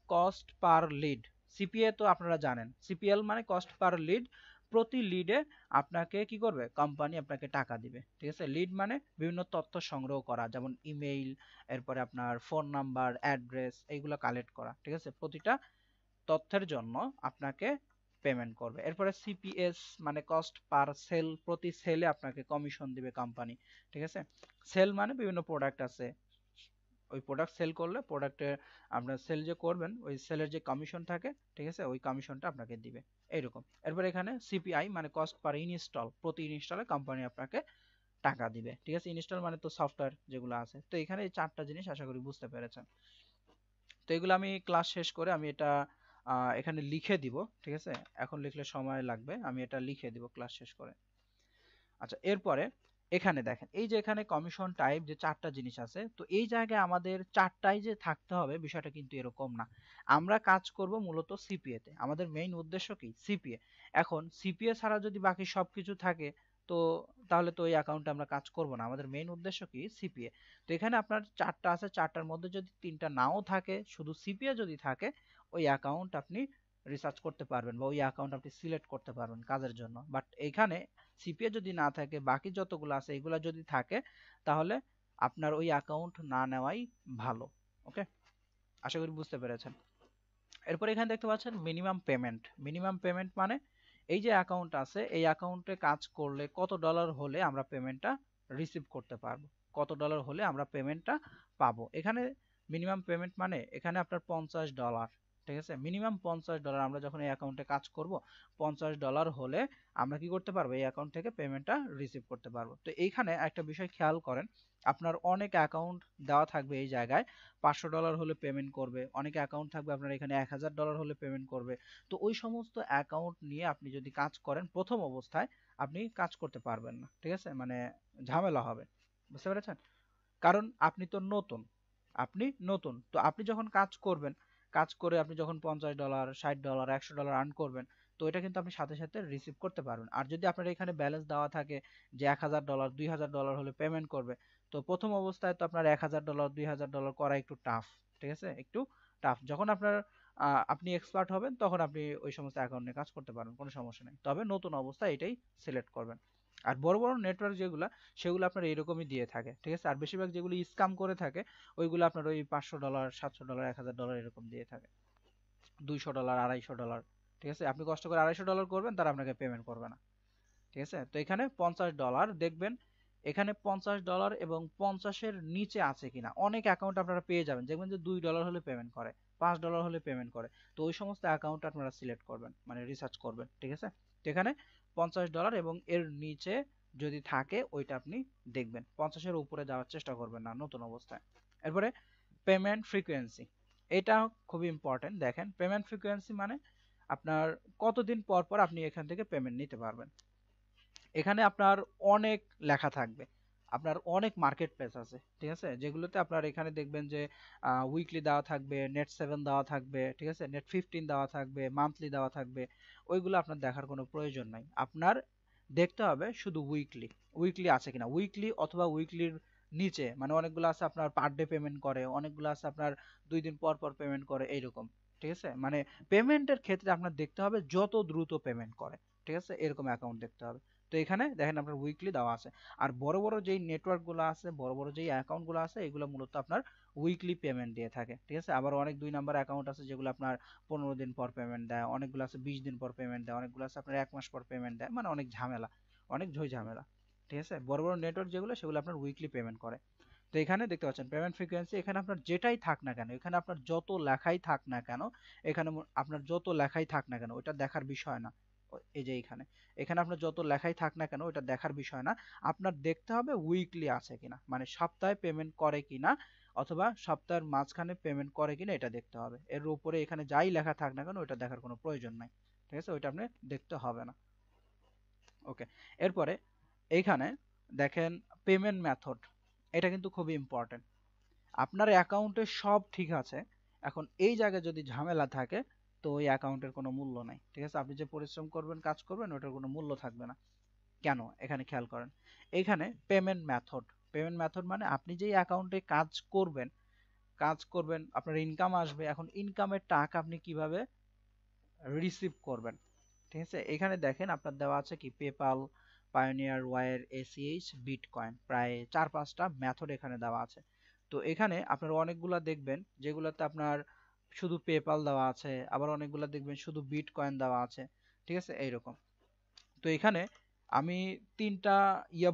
কস্ট পার লিড। সিপিএ তো আপনারা জানেন, সিপিএল মানে কস্ট পার লিড, প্রতি লিডে আপনাকে কি করবে কোম্পানি আপনাকে টাকা দিবে, ঠিক আছে। লিড মানে বিভিন্ন তথ্য সংগ্রহ করা, যেমন ইমেইল, এরপরে আপনার ফোন নাম্বার, অ্যাড্রেস, এইগুলো কালেক্ট করা, ঠিক আছে। প্রতিটা তথ্যের জন্য আপনাকে পেমেন্ট করবে। এরপরে সিপিএস মানে কস্ট পার সেল, প্রতি সেলে আপনাকে কমিশন দিবে কোম্পানি, ঠিক আছে। সেল মানে বিভিন্ন প্রোডাক্ট আছে, ওই প্রোডাক্ট সেল করলে প্রোডাক্টে আপনার সেল যে করবেন ওই সেলের যে কমিশন থাকে, ঠিক আছে, ওই কমিশনটা আপনাকে দিবে এইরকম। এরপর এখানে সিপিআই মানে কস্ট পার ইনস্টল, প্রতি ইনস্টলে কোম্পানি আপনাকে টাকা দিবে, ঠিক আছে। ইনস্টল মানে তো সফটওয়্যার যেগুলো আছে। তো এখানে এই 4টা জিনিস আশা করি বুঝতে পেরেছেন। তো এগুলো আমি ক্লাস শেষ করে আমি এটা এখানে লিখে দিব, ঠিক আছে। এখন লিখলে সময় লাগবে, আমি এটা লিখে দিব ক্লাস শেষ করে। আচ্ছা এরপরে এখানে দেখেন এই যে এখানে কমিশন টাইপ যে 4টা জিনিস আছে, তো এই জায়গায় আমাদের 4টাই যে থাকতে হবে বিষয়টা কিন্তু এরকম না। আমরা কাজ করব মূলত সিপিএ তে, আমাদের মেইন উদ্দেশ্য কি সিপিএ। এখন সিপিএ ছাড়া যদি বাকি সবকিছু থাকে তো তাহলে তো ওই অ্যাকাউন্টে আমরা কাজ করব না, আমাদের মেইন উদ্দেশ্য কি সিপিএ। তো এখানে আপনার 4টা আছে, 4টার মধ্যে যদি 3টা নাও থাকে, শুধু সিপিএ যদি থাকে, ওই অ্যাকাউন্ট আপনি রিসার্চ করতে পারবেন বা ওই অ্যাকাউন্ট আপনি সিলেক্ট করতে পারবেন কাজের জন্য। বাট এইখানে সিপিএ যদি না থাকে, বাকি যতগুলো আছে এগুলা যদি থাকে, তাহলে আপনার ওই অ্যাকাউন্ট না নেওয়াই ভালো। ওকে, আশা করি বুঝতে পেরেছেন। এরপর এখানে দেখতে পাচ্ছেন মিনিমাম পেমেন্ট। মিনিমাম পেমেন্ট মানে এই যে অ্যাকাউন্ট আছে এই অ্যাকাউন্টে কাজ করলে কত ডলার হলে আমরা পেমেন্টটা রিসিভ করতে পারবো, কত ডলার হলে আমরা পেমেন্টটা পাবো। এখানে মিনিমাম পেমেন্ট মানে এখানে আপনার $50, ঠিক আছে। মিনিমাম $50 আমরা যখন এই অ্যাকাউন্টে কাজ করব, $50 হলে আমরা কি করতে পারবো এই অ্যাকাউন্ট থেকে পেমেন্টটা রিসিভ করতে পারবো। তো এইখানে একটা বিষয় খেয়াল করেন, আপনার অনেক অ্যাকাউন্ট দেওয়া থাকবে এই জায়গায়, $500 হলে পেমেন্ট করবে, অনেকে অ্যাকাউন্ট থাকবে আপনার এখানে $1000 হলে পেমেন্ট করবে। তো ওই সমস্ত অ্যাকাউন্ট নিয়ে আপনি যদি কাজ করেন প্রথম অবস্থায় আপনি কাজ করতে পারবেন না, ঠিক আছে, মানে ঝামেলা হবে, বুঝতে পেরেছেন। কারণ আপনি নতুন তো আপনি যখন কাজ করবেন, কাজ করে আপনি যখন $50, $60, $100 আর্ন করবেন, তো এটা কিন্তু আপনি সাথে সাথে রিসিভ করতে পারবেন। আর যদি আপনার এখানে ব্যালেন্স দেওয়া থাকে যে $1000, $2000 হলে পেমেন্ট করবে, তো তো প্রথম অবস্থায় তো আপনার $1000 $2000 করা একটু টাফ, ঠিক আছে, একটু টাফ। যখন আপনার আপনি এক্সপার্ট হবেন তখন আপনি ওই সমস্ত অ্যাকাউন্ট নিয়ে কাজ করতে পারবেন, কোনো সমস্যা নেই। তবে নতুন অবস্থায় এটাই সিলেক্ট করবেন। আর বড় বড় নেটওয়ার্ক যেগুলো সেগুলো আপনার এরকমই দিয়ে থাকে, ঠিক আছে। আর বেশিরভাগ যেগুলো স্ক্যাম করে থাকে ওইগুলো আপনার ওই $500 $700 $1000 এরকম দিয়ে থাকে, $200 $250, ঠিক আছে। আপনি কষ্ট করে $250 করবেন, তারা আপনাকে পেমেন্ট করবে না, ঠিক আছে। তো এখানে $50 দেখবেন, এখানে $50 এবং 50-এর নিচে আছে কিনা। অনেক অ্যাকাউন্ট আপনারা পেয়ে যাবেন দেখবেন যে $2 হলে পেমেন্ট করে, $5 হলে পেমেন্ট করে। তো ওই সমস্ত অ্যাকাউন্ট আপনারা সিলেক্ট করবেন, মানে রিসার্চ করবেন, ঠিক আছে। তো এখানে $50 এবং এর নিচে যদি থাকে ওইটা আপনি দেখবেন, 50-এর উপরে যাওয়ার চেষ্টা করবেন না নতুন অবস্থায়। এরপরে পেমেন্ট ফ্রিকোয়েন্সি, এটা খুবই ইম্পর্টেন্ট। দেখেন পেমেন্ট ফ্রিকোয়েন্সি মানে আপনার কতদিন পর পর আপনি এখান থেকে পেমেন্ট নিতে পারবেন। এখানে আপনার অনেক লেখা থাকবে, আপনার অনেক মার্কেট প্লেস আছে, ঠিক আছে, যেগুলোতে আপনার এখানে দেখবেন যে উইকলি দেওয়া থাকবে, নেট 7 দেওয়া থাকবে, ঠিক আছে, নেট 15 দেওয়া থাকবে, মান্থলি দেওয়া থাকবে। ওইগুলো আপনার দেখার কোনো প্রয়োজন নাই, আপনার দেখতে হবে শুধু উইকলি, উইকলি আছে কিনা, উইকলি অথবা উইকলির নিচে, মানে অনেকগুলো আছে আপনার পার ডে পেমেন্ট করে, অনেকগুলো আছে আপনার 2 দিন পর পর পেমেন্ট করে, এইরকম, ঠিক আছে। মানে পেমেন্টের ক্ষেত্রে আপনার দেখতে হবে যত দ্রুত পেমেন্ট করে, ঠিক আছে, এরকম অ্যাকাউন্ট দেখতে হবে। তো এখানে দেখেন আপনার উইকলি দেওয়া আছে। আর বড় বড় যেই নেটওয়ার্ক গুলো আছে, বড় বড় যেই অ্যাকাউন্ট গুলো আছে, এগুলো মূলত আপনার উইকলি পেমেন্ট দিয়ে থাকে, ঠিক আছে। আবার অনেক 2 নাম্বার অ্যাকাউন্ট আছে যেগুলো আপনার 15 দিন পর পেমেন্ট দেয়, অনেকগুলো আছে 20 দিন পর পেমেন্ট দেয়, অনেকগুলো আছে আপনার 1 মাস পর পেমেন্ট দেয়, মানে অনেক ঝামেলা, অনেক ঝই ঝামেলা, ঠিক আছে। বড় বড় নেটওয়ার্ক যেগুলো সেগুলো আপনার উইকলি পেমেন্ট করে। তো এখানে দেখতে পাচ্ছেন পেমেন্ট ফ্রিকোয়েন্সি, এখানে আপনার যেটাই থাক না কেন, এখানে আপনার যত লেখাই থাক না কেন, এখানে আপনার যত লেখাই থাক না কেন ওইটা দেখার বিষয় না। এই যে এখানে, এখানে আপনার যত লেখাই থাক না কেন ওইটা দেখার বিষয় না। আপনার দেখতে হবে উইকলি আছে কিনা, মানে সপ্তাহে পেমেন্ট করে কিনা, অথবা সপ্তাহের মাঝখানে পেমেন্ট করে কিনা এটা দেখতে হবে। এর উপরে এখানে যাই লেখা থাক না কেন ওইটা দেখার কোনো প্রয়োজন নাই, ঠিক আছে, ওইটা আপনি দেখতে হবে না। ওকে, এরপরে এইখানে দেখেন পেমেন্ট মেথড, এটা কিন্তু খুবই ইম্পর্টেন্ট। আপনার অ্যাকাউন্টে সব ঠিক আছে, এখন এই জায়গায় যদি ঝামেলা থাকে তো ওই অ্যাকাউন্টের কোনো মূল্য নাই, ঠিক আছে। আপনি যে পরিশ্রম করবেন, কাজ করবেন, ওটার কোনো মূল্য থাকবে না। কেন, এখানে খেয়াল করেন, এইখানে পেমেন্ট মেথড, পেমেন্ট মেথড মানে আপনি যেই অ্যাকাউন্টে কাজ করবেন, আপনার ইনকাম আসবে, এখন ইনকামের টাকা আপনি কিভাবে রিসিভ করবেন, ঠিক আছে। এখানে দেখেন আপনার দেওয়া আছে কি পেপাল, পায়োনিয়ার ওয়ার, এসিএইচ, বিটকয়েন, প্রায় 4-5টা মেথড এখানে দেওয়া আছে। তো এখানে আপনার অনেকগুলা দেখবেন যেগুলোতে আপনার শুধু পেপাল দেওয়া আছে, আবার অনেকগুলা দেখবেন শুধু বিটকয়েন দেওয়া আছে, ঠিক আছে, এইরকম। তো এখানে আমি 3টা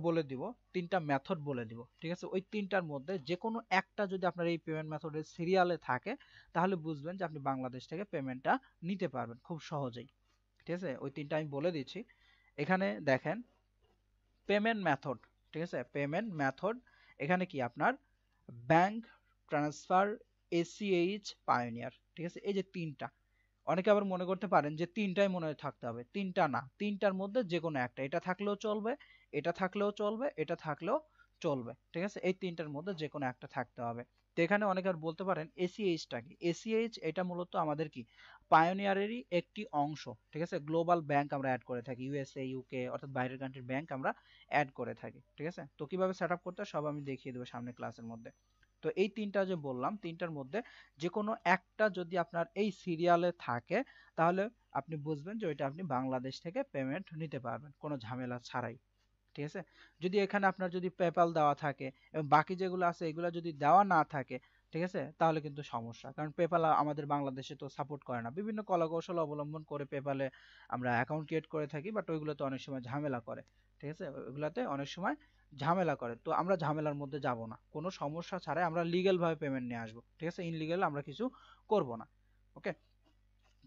বলে দিব, 3টা মেথড বলে দিব, ঠিক আছে। ওই 3টার মধ্যে যে কোনো একটা যদি আপনার এই পেমেন্ট মেথডের সিরিয়ালে থাকে তাহলে বুঝবেন যে আপনি বাংলাদেশ থেকে পেমেন্টটা নিতে পারবেন খুব সহজেই, ঠিক আছে। ওই 3টা আমি বলে দিচ্ছি। এখানে দেখেন পেমেন্ট মেথড, ঠিক আছে, পেমেন্ট মেথড এখানে কি আপনার ব্যাংক ট্রান্সফার, এসিএইচ, পায়োনিয়ার, ঠিক আছে। এই যে 3টা, অনেকে আবার মনে করতে পারেন যে 3টাই মনে হয় থাকতে হবে, 3টা না, 3টার মধ্যে যে কোনো একটা, এটা থাকলেও চলবে, এটা থাকলেও চলবে, এটা থাকলেও চলবে, ঠিক আছে। এই 3টার মধ্যে যে কোনো একটা থাকতে হবে। তো এখানে অনেকে আর বলতে পারেন এসিএইচটা কি। এসিএইচ এটা মূলত আমাদের কি পায়োনিয়ারেরই একটি অংশ, ঠিক আছে। গ্লোবাল ব্যাংক আমরা অ্যাড করে থাকি, ইউএসএ, ইউকে, অর্থাৎ বাইরের কান্ট্রির ব্যাংক আমরা অ্যাড করে থাকি, ঠিক আছে। তো কিভাবে সেট আপ করতে হয় সব আমি দেখিয়ে দেবো সামনে ক্লাসের মধ্যে। তো এই 3টা যে বললাম, 3টার মধ্যে যে কোনো একটা যদি আপনার এই সিরিয়ালে থাকে তাহলে আপনি বুঝবেন যে ওইটা আপনি বাংলাদেশ থেকে পেমেন্ট নিতে পারবেন কোনো ঝামেলা ছাড়াই, ঠিক আছে। যদি এখানে আপনার যদি পেপ্যাল দেওয়া থাকে এবং বাকি যেগুলো আছে এগুলো যদি দেওয়া না থাকে, ঠিক আছে, তাহলে কিন্তু সমস্যা। কারণ পেপ্যাল আমাদের বাংলাদেশে তো সাপোর্ট করে না, বিভিন্ন কলাকৌশল অবলম্বন করে পেপ্যালে আমরা অ্যাকাউন্ট ক্রিয়েট করে থাকি, বাট ওইগুলোতে অনেক সময় ঝামেলা করে, ঠিক আছে, ওইগুলোতে অনেক সময় ঝামেলা করে। তো আমরা ঝামেলার মধ্যে যাব না, কোনো সমস্যা ছাড়াই আমরা লিগ্যাল ভাবে পেমেন্ট নিয়ে আসবো, ঠিক আছে, ইনলিগ্যাল আমরা কিছু করব না। ওকে,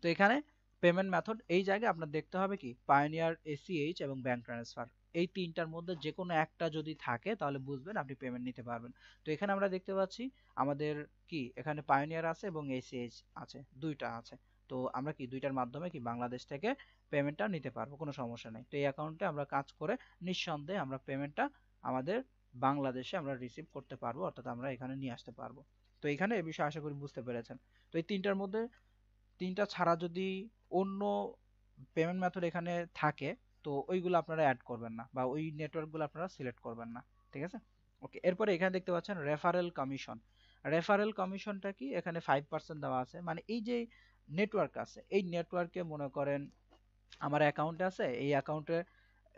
তো এখানে পেমেন্ট মেথড এই জায়গায় আপনার দেখতে হবে কি পায়োনিয়ার, এসিএইচ এবং ব্যাংক ট্রান্সফার, এই 3টার মধ্যে যে কোনো একটা যদি থাকে তাহলে বুঝবেন আপনি পেমেন্ট নিতে পারবেন। তো এখানে আমরা দেখতে পাচ্ছি আমাদের কি এখানে পায়োনিয়ার আছে এবং এসিএইচ আছে, 2টা আছে। তো আমরা কি 2টার মাধ্যমে কি বাংলাদেশ থেকে পেমেন্টটা নিতে পারবো, কোনো সমস্যা নেই। তো এই অ্যাকাউন্টে আমরা কাজ করে নিঃসন্দেহে আমরা পেমেন্টটা আমাদের বাংলাদেশে আমরা রিসিভ করতে পারবো, অর্থাৎ আমরা এখানে নিয়ে আসতে পারবো। তো এখানে এই বিষয়ে আশা করি বুঝতে পেরেছেন। তো এই 3টার মধ্যে 3টা ছাড়া যদি অন্য পেমেন্ট মেথড এখানে থাকে তো ওইগুলো আপনারা অ্যাড করবেন না, বা ওই নেটওয়ার্কগুলো আপনারা সিলেক্ট করবেন না, ঠিক আছে। ওকে, এরপরে এখানে দেখতে পাচ্ছেন রেফারেল কমিশন। রেফারেল কমিশনটা কি, এখানে 5% দেওয়া আছে। মানে এই যে নেটওয়ার্ক আছে, এই নেটওয়ার্কে মনে করেন আমার অ্যাকাউন্ট আছে, এই অ্যাকাউন্টে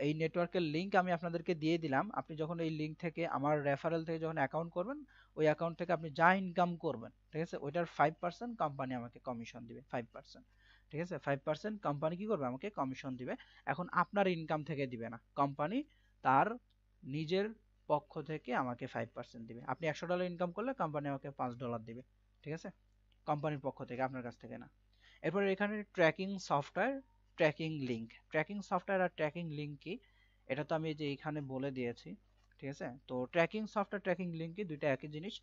এই নেটওয়ার্কের লিংক আমি আপনাদেরকে দিয়ে দিলাম। আপনি যখন এই লিংক থেকে আমার রেফারেল থেকে যখন অ্যাকাউন্ট করবেন, ওই অ্যাকাউন্ট থেকে আপনি যা ইনকাম করবেন, ঠিক আছে, ওইটার 5% কোম্পানি আমাকে কমিশন দিবে, 5%। ঠিক আছে, 5% কোম্পানি কি করবে, আমাকে কমিশন দিবে। এখন আপনার ইনকাম থেকে দিবে না, কোম্পানি তার নিজের পক্ষ থেকে আমাকে 5% দিবে। আপনি $100 ইনকাম করলে কোম্পানি আমাকে $5 দিবে। ঠিক আছে, কোম্পানির পক্ষ থেকে, আপনার কাছ থেকে না। এরপরে এখানে tracking software, tracking link. Tracking software আর ট্র্যাকিং লিংক কি, এটা তো আমি এই যে এইখানে বলে দিয়েছি। ঠিক আছে, তো ট্র্যাকিং সফটওয়্যার ট্র্যাকিং লিংক কি, দুইটা একই জিনিস।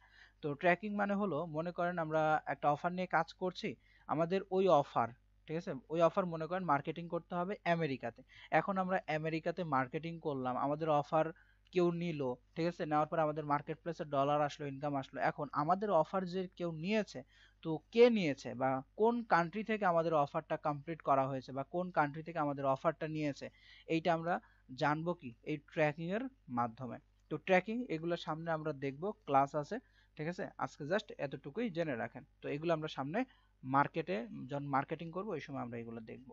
তো ট্র্যাকিং মানে হলো, মনে করেন আমরা একটা অফার নিয়ে কাজ করছি, আমাদের ওই অফার, ঠিক আছে, ওই অফার মনে করেন মার্কেটিং করতে হবে আমেরিকাতে। এখন আমরা আমেরিকাতে মার্কেটিং করলাম, আমাদের অফার কেউ নিল, ঠিক আছে, নেওয়ার পর আমাদের মার্কেট প্লেসে ডলার আসলো, ইনকাম আসলো। এখন আমাদের অফার যে কেউ নিয়েছে, তো কে নিয়েছে বা কোন কান্ট্রি থেকে আমাদের অফারটা কমপ্লিট করা হয়েছে বা কোন কান্ট্রি থেকে আমাদের অফারটা নিয়েছে, এইটা আমরা জানবো কি, এই ট্র্যাকিং এর মাধ্যমে। তো ট্র্যাকিং এগুলো সামনে আমরা দেখব, ক্লাস আছে। ঠিক আছে, আজকে জাস্ট এতটুকুই জেনে রাখেন। তো এগুলো আমরা সামনে মার্কেটে যখন মার্কেটিং করব, এই সময় আমরা এগুলো দেখব।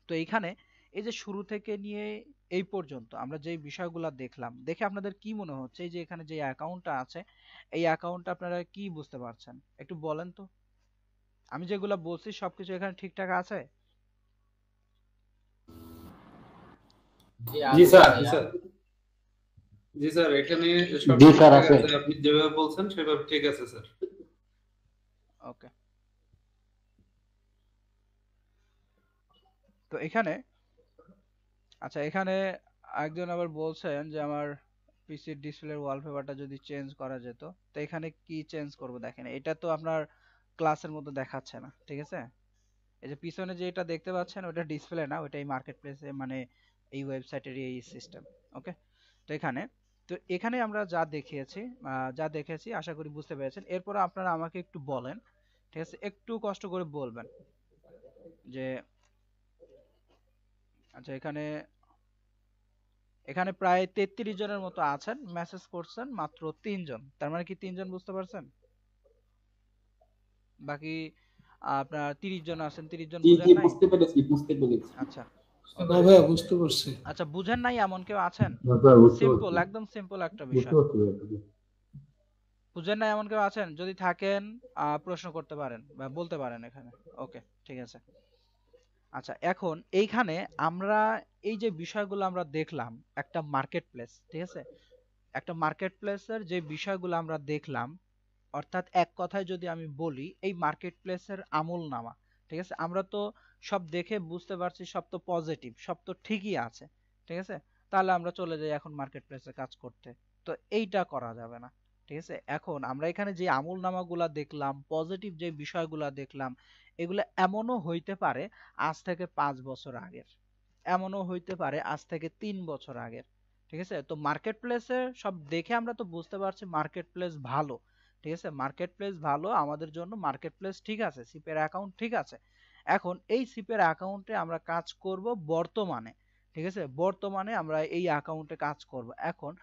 তো এইখানে এই যে শুরু থেকে নিয়ে এই পর্যন্ত আমরা যে বিষয়গুলো দেখলাম, দেখে আপনাদের কি মনে হচ্ছে, এই যে এখানে যে অ্যাকাউন্টটা আছে, এই অ্যাকাউন্টটা আপনারা কি বুঝতে পারছেন, একটু বলেন তো। আমি যেগুলো বলছি সবকিছু এখানে ঠিকঠাক আছে? জি স্যার, জি স্যার, জি স্যার, এখানে সব জি স্যার ঠিকঠাক আছে। আছে, আপনি যেভাবে বলছেন সেভাবে ঠিক আছে স্যার। ওকে, তো এখানে, আচ্ছা, এখানে একজন আবার বলছেন যে আমার পিসির ডিসপ্লের ওয়ালপেপারটা যদি চেঞ্জ করা যেত। তো এখানে কি চেঞ্জ করব, দেখেন এটা তো আপনার ক্লাসের মতো দেখাচ্ছে না। ঠিক আছে, এই যে পিছনে যে এটা দেখতে পাচ্ছেন, ওটা ডিসপ্লে না, ওটাই মার্কেট প্লেসে, মানে এই ওয়েবসাইটের এই সিস্টেম। ওকে, তো এখানে আমরা যা দেখেছি আশা করি বুঝতে পেরেছেন। এরপর আপনারা আমাকে একটু বলেন, ঠিক আছে, একটু কষ্ট করে বলবেন যে, আচ্ছা, এখানে এখানে প্রায় 33 জনের মতো আছেন, মেসেজ করছেন মাত্র 3 জন। তার মানে কি 3 জন বুঝতে পারছেন? বাকি আপনার 30 জন আছেন, 30 জন জি বুঝেন জি, নাই? বুঝতে পেরেছি, বুঝতে পেরেছি। আচ্ছা, না ওকে। ভাইয়া বুঝতে পারছি। আচ্ছা, বুঝেন নাই এমন কেউ আছেন? সিম্পল, একদম সিম্পল একটা বিষয়। বুঝেন নাই এমন কেউ আছেন? যদি থাকেন প্রশ্ন করতে পারেন বা বলতে পারেন এখানে। ওকে, ঠিক আছে। আচ্ছা, এখন এইখানে আমরা এই যে বিষয়গুলো আমরা দেখলাম, একটা মার্কেট প্লেস, ঠিক আছে, একটা মার্কেট প্লেসের যে বিষয়গুলো আমরা দেখলাম, অর্থাৎ এক কথায় যদি আমি বলি, এই মার্কেট প্লেসের আমল নামা। ঠিক আছে, আমরা তো সব দেখে বুঝতে পারছি সব তো পজিটিভ, সব তো ঠিকই আছে। ঠিক আছে, তাহলে আমরা চলে যাই এখন মার্কেট প্লেসে কাজ করতে। তো এইটা করা যাবে না। ঠিক আছে, এখন আমরা এখানে যে আমল নামাগুলা দেখলাম, পজিটিভ যে বিষয়গুলা দেখলাম, এগুলো এমনও হইতে পারে আজ থেকে 5 বছর আগের, এমনও হইতে পারে আজ থেকে 3 বছর আগের। ঠিক আছে, তো মার্কেট প্লেসে সব দেখে আমরা তো বুঝতে পারছি মার্কেট প্লেস ভালো। ঠিক আছে, মার্কেট প্লেস ভালো আমাদের জন্য, মার্কেট প্লেস ঠিক আছে, সিপের অ্যাকাউন্ট ঠিক আছে। এখন এই সিপের অ্যাকাউন্টে আমরা কাজ করব বর্তমানে। ঠিক আছে, বর্তমানে আমরা এই অ্যাকাউন্টে কাজ করব। এখন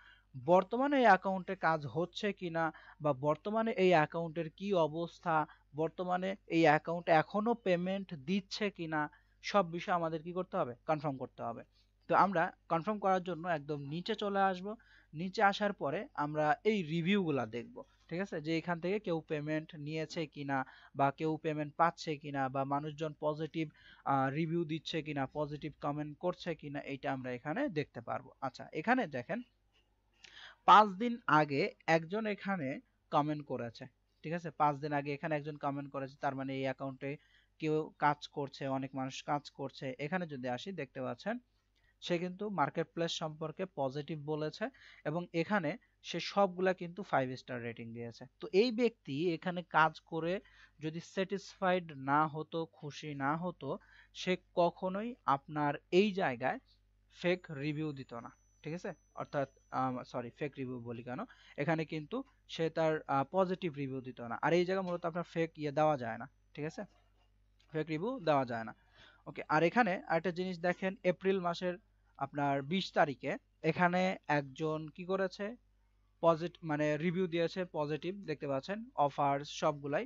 বর্তমানে এই অ্যাকাউন্টে কাজ হচ্ছে কিনা বা বর্তমানে এই অ্যাকাউন্টের কি অবস্থা, বর্তমানে এই অ্যাকাউন্টে এখনো পেমেন্ট দিচ্ছে কিনা, সব বিষয় আমাদের কি করতে হবে, কনফার্ম করতে হবে। তো আমরা কনফার্ম করার জন্য একদম নিচে চলে আসব। নিচে আসার পরে আমরা এই রিভিউগুলা দেখব। ঠিক আছে, যে এখান থেকে কেউ পেমেন্ট নিয়েছে কিনা বা কেউ পেমেন্ট পাচ্ছে কিনা বা মানুষজন পজিটিভ রিভিউ দিচ্ছে কিনা, পজিটিভ কমেন্ট করছে কিনা, এইটা আমরা এখানে দেখতে পারবো। আচ্ছা, এখানে দেখেন 5 দিন আগে একজন এখানে কমেন্ট করেছে। ঠিক আছে, 5 দিন আগে এখানে একজন কমেন্ট করেছে, তার মানে এই অ্যাকাউন্টে কেউ কাজ করছে, অনেক মানুষ কাজ করছে। এখানে যদি আসি দেখতে পাচ্ছেন সে কিন্তু মার্কেট প্লেস সম্পর্কে পজিটিভ বলেছে এবং এখানে সে সবগুলা কিন্তু 5 স্টার রেটিং দিয়েছে। তো এই ব্যক্তি এখানে কাজ করে যদি স্যাটিসফাইড না হতো, খুশি না হতো, সে কখনোই আপনার এই জায়গায় ফেক রিভিউ দিত না। ঠিক আছে, অর্থাৎ সরি, ফেক রিভিউ বলি কেন, এখানে কিন্তু সে তার পজিটিভ রিভিউ দিত না। আর এই জায়গায় মূলত আপনার ফেক ইয়ে দেওয়া যায় না। ঠিক আছে, ফেক রিভিউ দেওয়া যায় না। ওকে, আর এখানে আরেকটা জিনিস দেখেন, এপ্রিল মাসের আপনার 20 তারিখে এখানে একজন কি করেছে, পজিটিভ মানে রিভিউ দিয়েছে পজিটিভ দেখতে পাচ্ছেন, অফার্স সবগুলাই।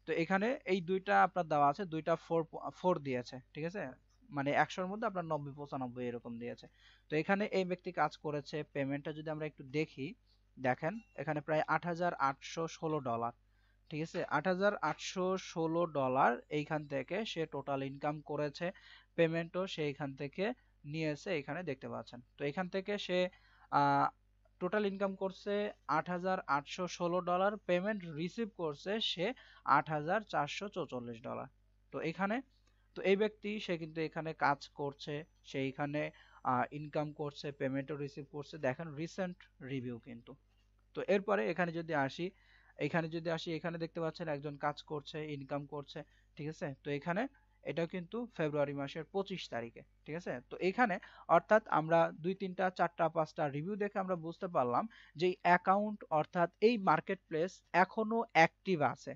তো এখানে এই দুইটা আপনার দেওয়া আছে, দুইটা 4 দিয়েছে, ঠিক আছে, মানে 100-র মধ্যে আপনার 90-95 এরকম দিয়েছে। তো এখানে এই ব্যক্তি কাজ করেছে, পেমেন্টটা যদি আমরা একটু দেখি, দেখেন এখানে প্রায় $8,816, ঠিক আছে, $8,816 এইখান থেকে সে টোটাল ইনকাম করেছে, পেমেন্টও সে এখান থেকে নিয়েছে, এখানে দেখতে পাচ্ছেন। তো এখান থেকে সে টোটাল ইনকাম করছে $8,816, পেমেন্ট রিসিভ করছে সে $8,444। তো এখানে তো এই ব্যক্তি সে কিন্তু এখানে কাজ করছে, সে এখানে ইনকাম করছে, পেমেন্টও রিসিভ করছে, দেখেন রিসেন্ট রিভিউ কিন্তু। তো এরপরে এখানে দেখতে পাচ্ছেন একজন কাজ করছে, ইনকাম করছে, ঠিক আছে। তো এখানে এটাও কিন্তু ফেব্রুয়ারি মাসের 25 তারিখে, ঠিক আছে। তো এখানে অর্থাৎ আমরা 2 3টা 4টা 5টা রিভিউ দেখে আমরা বুঝতে পারলাম যে অ্যাকাউন্ট অর্থাৎ এই মার্কেট প্লেস এখনো অ্যাক্টিভ আছে।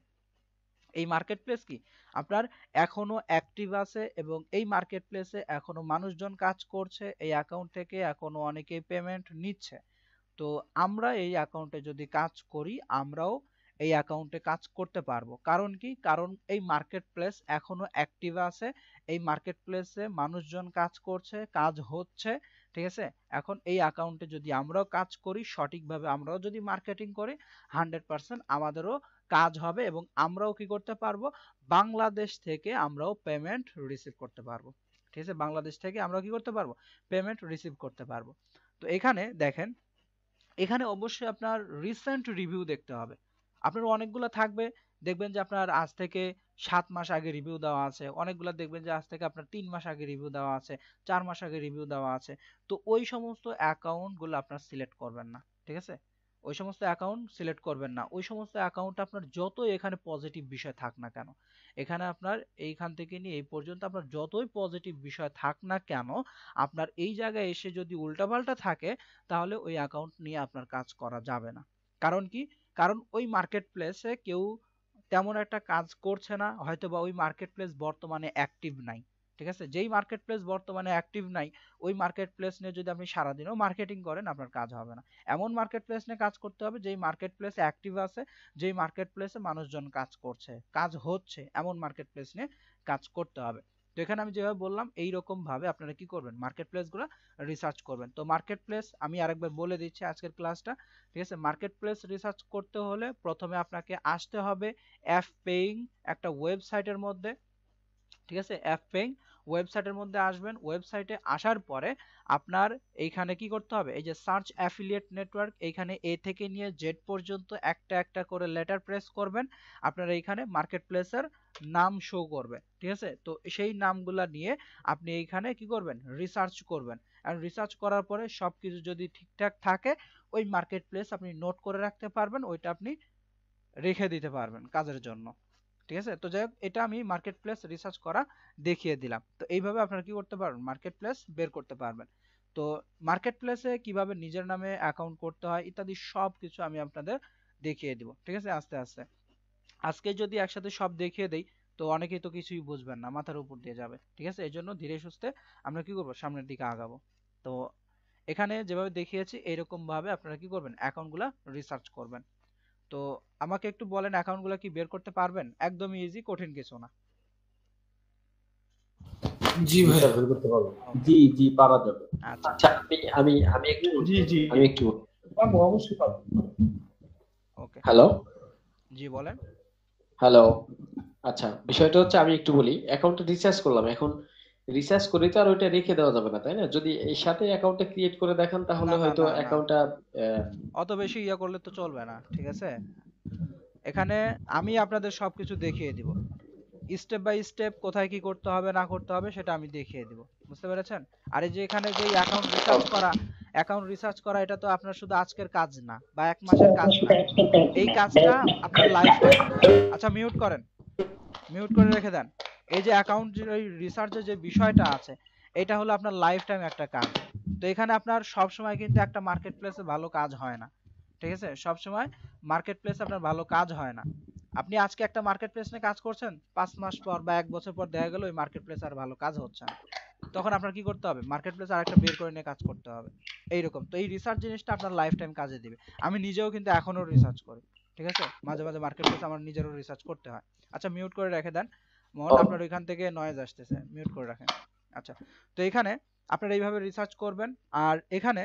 এই মার্কেট প্লেস কি আপনার এখনো অ্যাক্টিভ আছে এবং এই মার্কেট প্লেসে এখনো মানুষজন কাজ করছে, এই অ্যাকাউন্ট থেকে এখনো অনেকেই পেমেন্ট নিচ্ছে। তো আমরা এই অ্যাকাউন্টে যদি কাজ করি, আমরাও এই অ্যাকাউন্টে কাজ করতে পারবো। কারণ কি, কারণ এই মার্কেট প্লেস এখনো অ্যাক্টিভ আছে, এই মার্কেট প্লেসে মানুষজন কাজ করছে, কাজ হচ্ছে, ঠিক আছে। এখন এই অ্যাকাউন্টে যদি আমরাও কাজ করি সঠিকভাবে, আমরাও যদি মার্কেটিং করি, 100% আমাদেরও কাজ হবে এবং আমরাও কি করতে পারবো, বাংলাদেশ থেকে আমরাও পেমেন্ট রিসিভ করতে পারবো, ঠিক আছে। বাংলাদেশ থেকে আমরা কি করতে পারবো, পেমেন্ট রিসিভ করতে পারবো। তো এখানে দেখেন, এখানে অবশ্যই আপনার রিসেন্ট রিভিউ দেখতে হবে। আপনার অনেকগুলো থাকবে, দেখবেন যে আপনার আজ থেকে 7 মাস আগে রিভিউ দেওয়া আছে, অনেকগুলো দেখবেন যে আজ থেকে আপনার 3 মাস আগে রিভিউ দেওয়া আছে, 4 মাস আগে রিভিউ দেওয়া আছে। তো ওই সমস্ত অ্যাকাউন্টগুলো আপনার সিলেক্ট করবেন না, ঠিক আছে। ওই সমস্ত অ্যাকাউন্ট সিলেক্ট করবেন না, ওই সমস্ত অ্যাকাউন্ট আপনার যতই এখানে পজিটিভ বিষয় থাক না কেন, এখানে আপনার এইখান থেকে নিয়ে এই পর্যন্ত আপনার যতই পজিটিভ বিষয় থাক না কেন, আপনার এই জায়গায় এসে যদি উল্টাপাল্টা থাকে, তাহলে ওই অ্যাকাউন্ট নিয়ে আপনার কাজ করা যাবে না। কারণ কি, কারণ ওই মার্কেট প্লেসে কেউ তেমন একটা কাজ করছে না, হয়তো বা ওই মার্কেট প্লেস বর্তমানে অ্যাক্টিভ নাই, ঠিক আছে। যেই মার্কেট প্লেস বর্তমানে অ্যাক্টিভ নাই, ওই মার্কেট প্লেস নিয়ে যদি আপনি সারাদিনও মার্কেটিং করেন, আপনার কাজ হবে না। এমন মার্কেট প্লেস নিয়ে কাজ করতে হবে যেই মার্কেট প্লেস অ্যাক্টিভ আছে, যেই মার্কেট প্লেসে মানুষজন কাজ করছে, কাজ হচ্ছে, এমন মার্কেট প্লেস নিয়ে কাজ করতে হবে। তো এখানে আমি যেভাবে বললাম এইরকম ভাবে আপনারা কি করবেন, মার্কেট প্লেসগুলো রিসার্চ করবেন। তো মার্কেট প্লেস আমি আরেকবার বলে দিচ্ছি আজকের ক্লাসটা, ঠিক আছে। মার্কেট প্লেস রিসার্চ করতে হলে প্রথমে আপনাকে আসতে হবে অ্যাপপেইং একটা ওয়েবসাইটের মধ্যে, ঠিক আছে। অ্যাপপেইং ওয়েবসাইটের মধ্যে আসবেন, ওয়েবসাইটে আসার পরে আপনার এইখানে কি করতে হবে, এই যে সার্চ অ্যাফিলিয়েট নেটওয়ার্ক, এইখানে এ থেকে নিয়ে জেড পর্যন্ত একটা একটা করে লেটার প্রেস করবেন, আপনার এইখানে মার্কেট প্লেসের নাম শো করবে, ঠিক আছে। তো সেই নামগুলা নিয়ে আপনি এইখানে কি করবেন, রিসার্চ করবেন। আর রিসার্চ করার পরে সবকিছু যদি ঠিকঠাক থাকে, ওই মার্কেট প্লেস আপনি নোট করে রাখতে পারবেন, ওইটা আপনি রেখে দিতে পারবেন কাজের জন্য, ঠিক আছে। তো যাই হোক, এটা আমি মার্কেট প্লেস রিসার্চ করা দেখিয়ে দিলাম। তো এইভাবে আপনারা কি করতে পারবেন, মার্কেট প্লেস বের করতে পারবেন। তো মার্কেট প্লেসে কিভাবে নিজের নামে অ্যাকাউন্ট করতে হয় ইত্যাদি সব কিছু আমি আপনাদের দেখিয়ে দিব, ঠিক আছে, আস্তে আস্তে। আজকে যদি একসাথে সব দেখিয়ে দেই, তো অনেকেই তো কিছুই বুঝবেন না, মাথার উপর দিয়ে যাবে, ঠিক আছে। এই জন্য ধীরে সুস্থে আমরা কি করবো, সামনের দিকে আগাবো। তো এখানে যেভাবে দেখিয়েছি এইরকম ভাবে আপনারা কি করবেন, অ্যাকাউন্টগুলা রিসার্চ করবেন। তো আমাকে একটু বলেন, অ্যাকাউন্টগুলো কি বের করতে পারবেন? একদমই ইজি, কঠিন কিছু না। জি ভাই। স্যার বের করতে পারবো। ওকে, জি জি পারা যাবে। আচ্ছা, আচ্ছা আমি আমি একটু জি জি আমি একটু পারবো, অবশ্যই পারবো। ওকে, হ্যালো জি বলেন। হ্যালো। আচ্ছা বিষয়টা হচ্ছে আমি একটু বলি, অ্যাকাউন্টটা রিসার্চ করলাম, এখন রিসার্চ করে তো আর ওইটা রেখে দেওয়া যাবে না, তাই না? যদি এর সাথে অ্যাকাউন্টটা ক্রিয়েট করে দেখান না তাহলে না হয়তো না না, অ্যাকাউন্টটা অত বেশি ইয়া করলে তো চলবে না, ঠিক আছে। এখানে আমি আপনাদের সবকিছু দেখিয়ে দিব, স্টেপ বাই স্টেপ কোথায় কি করতে হবে না করতে হবে সেটা আমি দেখিয়ে দিব, বুঝতে পেরেছেন। আর এই যে এখানে যে অ্যাকাউন্ট রিসার্চ করা এটা তো আপনার শুধু আজকের কাজ না বা 1 মাসের কাজ না, এই কাজটা আপনার লাইফ টাইম। আচ্ছা মিউট করেন, মিউট করে রেখে দেন। এই যে অ্যাকাউন্ট রিসার্চের যে বিষয়টা আছে, এটা হলো আপনার লাইফ টাইম একটা কাজ। তো এখানে আপনার সব সময় কিন্তু একটা মার্কেট প্লেসে ভালো কাজ হয় না, ঠিক আছে। সব সময় মার্কেট প্লেসে আপনার ভালো কাজ হয় না। আপনি আজকে একটা মার্কেট প্লেস নিয়ে কাজ করছেন, 5 মাস পর বা 1 বছর পর দেখা গেল ওই মার্কেট প্লেস আর ভালো কাজ হচ্ছে না। তখন আপনার কি করতে হবে, মার্কেট প্লেস আরেকটা বের করে নিয়ে কাজ করতে হবে এইরকম। তো এই রিসার্চ জিনিসটা আপনার লাইফ টাইম কাজে দিবে। আমি নিজেও কিন্তু এখনো রিসার্চ করি, ঠিক আছে, মাঝে মাঝে মার্কেট প্লেস আমার নিজেরও রিসার্চ করতে হয়। আচ্ছা মিউট করে রেখে দেন মোহন, আপনার ওইখান থেকে নয়েজ আসতেছে, মিউট করে রাখেন। আচ্ছা, তো এখানে আপনারা এইভাবে রিসার্চ করবেন। আর এখানে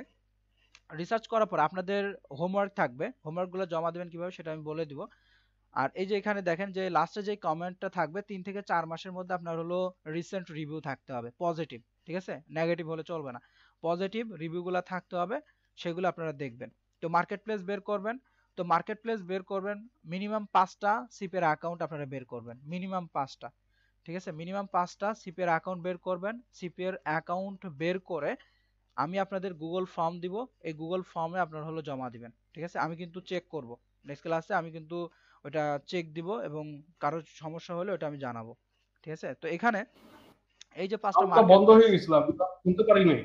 রিসার্চ করার পর আপনাদের হোমওয়ার্ক থাকবে, হোমওয়ার্কগুলো জমা দেবেন কিভাবে সেটা আমি বলে দিব। আর এই যে এখানে দেখেন যে লাস্টে যে কমেন্টটা থাকবে 3 থেকে 4 মাসের মধ্যে আপনার হলো রিসেন্ট রিভিউ থাকতে হবে পজিটিভ, ঠিক আছে, নেগেটিভ হলে চলবে না, পজিটিভ রিভিউগুলো থাকতে হবে, সেগুলো আপনারা দেখবেন। তো মার্কেট প্লেস বের করবেন, তো মার্কেট প্লেস বের করবেন মিনিমাম 5টা সিপের অ্যাকাউন্ট আপনারা বের করবেন, মিনিমাম 5টা, ঠিক আছে, মিনিমাম 5টা সিপের অ্যাকাউন্ট বের করবেন। সিপের অ্যাকাউন্ট বের করে আমি আপনাদের গুগল ফর্ম দিব, এই গুগল ফর্মে আপনারা হলো জমা দিবেন, ঠিক আছে। আমি কিন্তু চেক করব, নেক্সট ক্লাসে আমি কিন্তু ওটা চেক দিব এবং কারো সমস্যা হলে ওটা আমি জানাবো, ঠিক আছে। তো এখানে এই যে 5টা সাউন্ডটা মার্কেট বন্ধ প্লেস, হয়ে গেছিল, আমি তো শুনতে পারি নাই।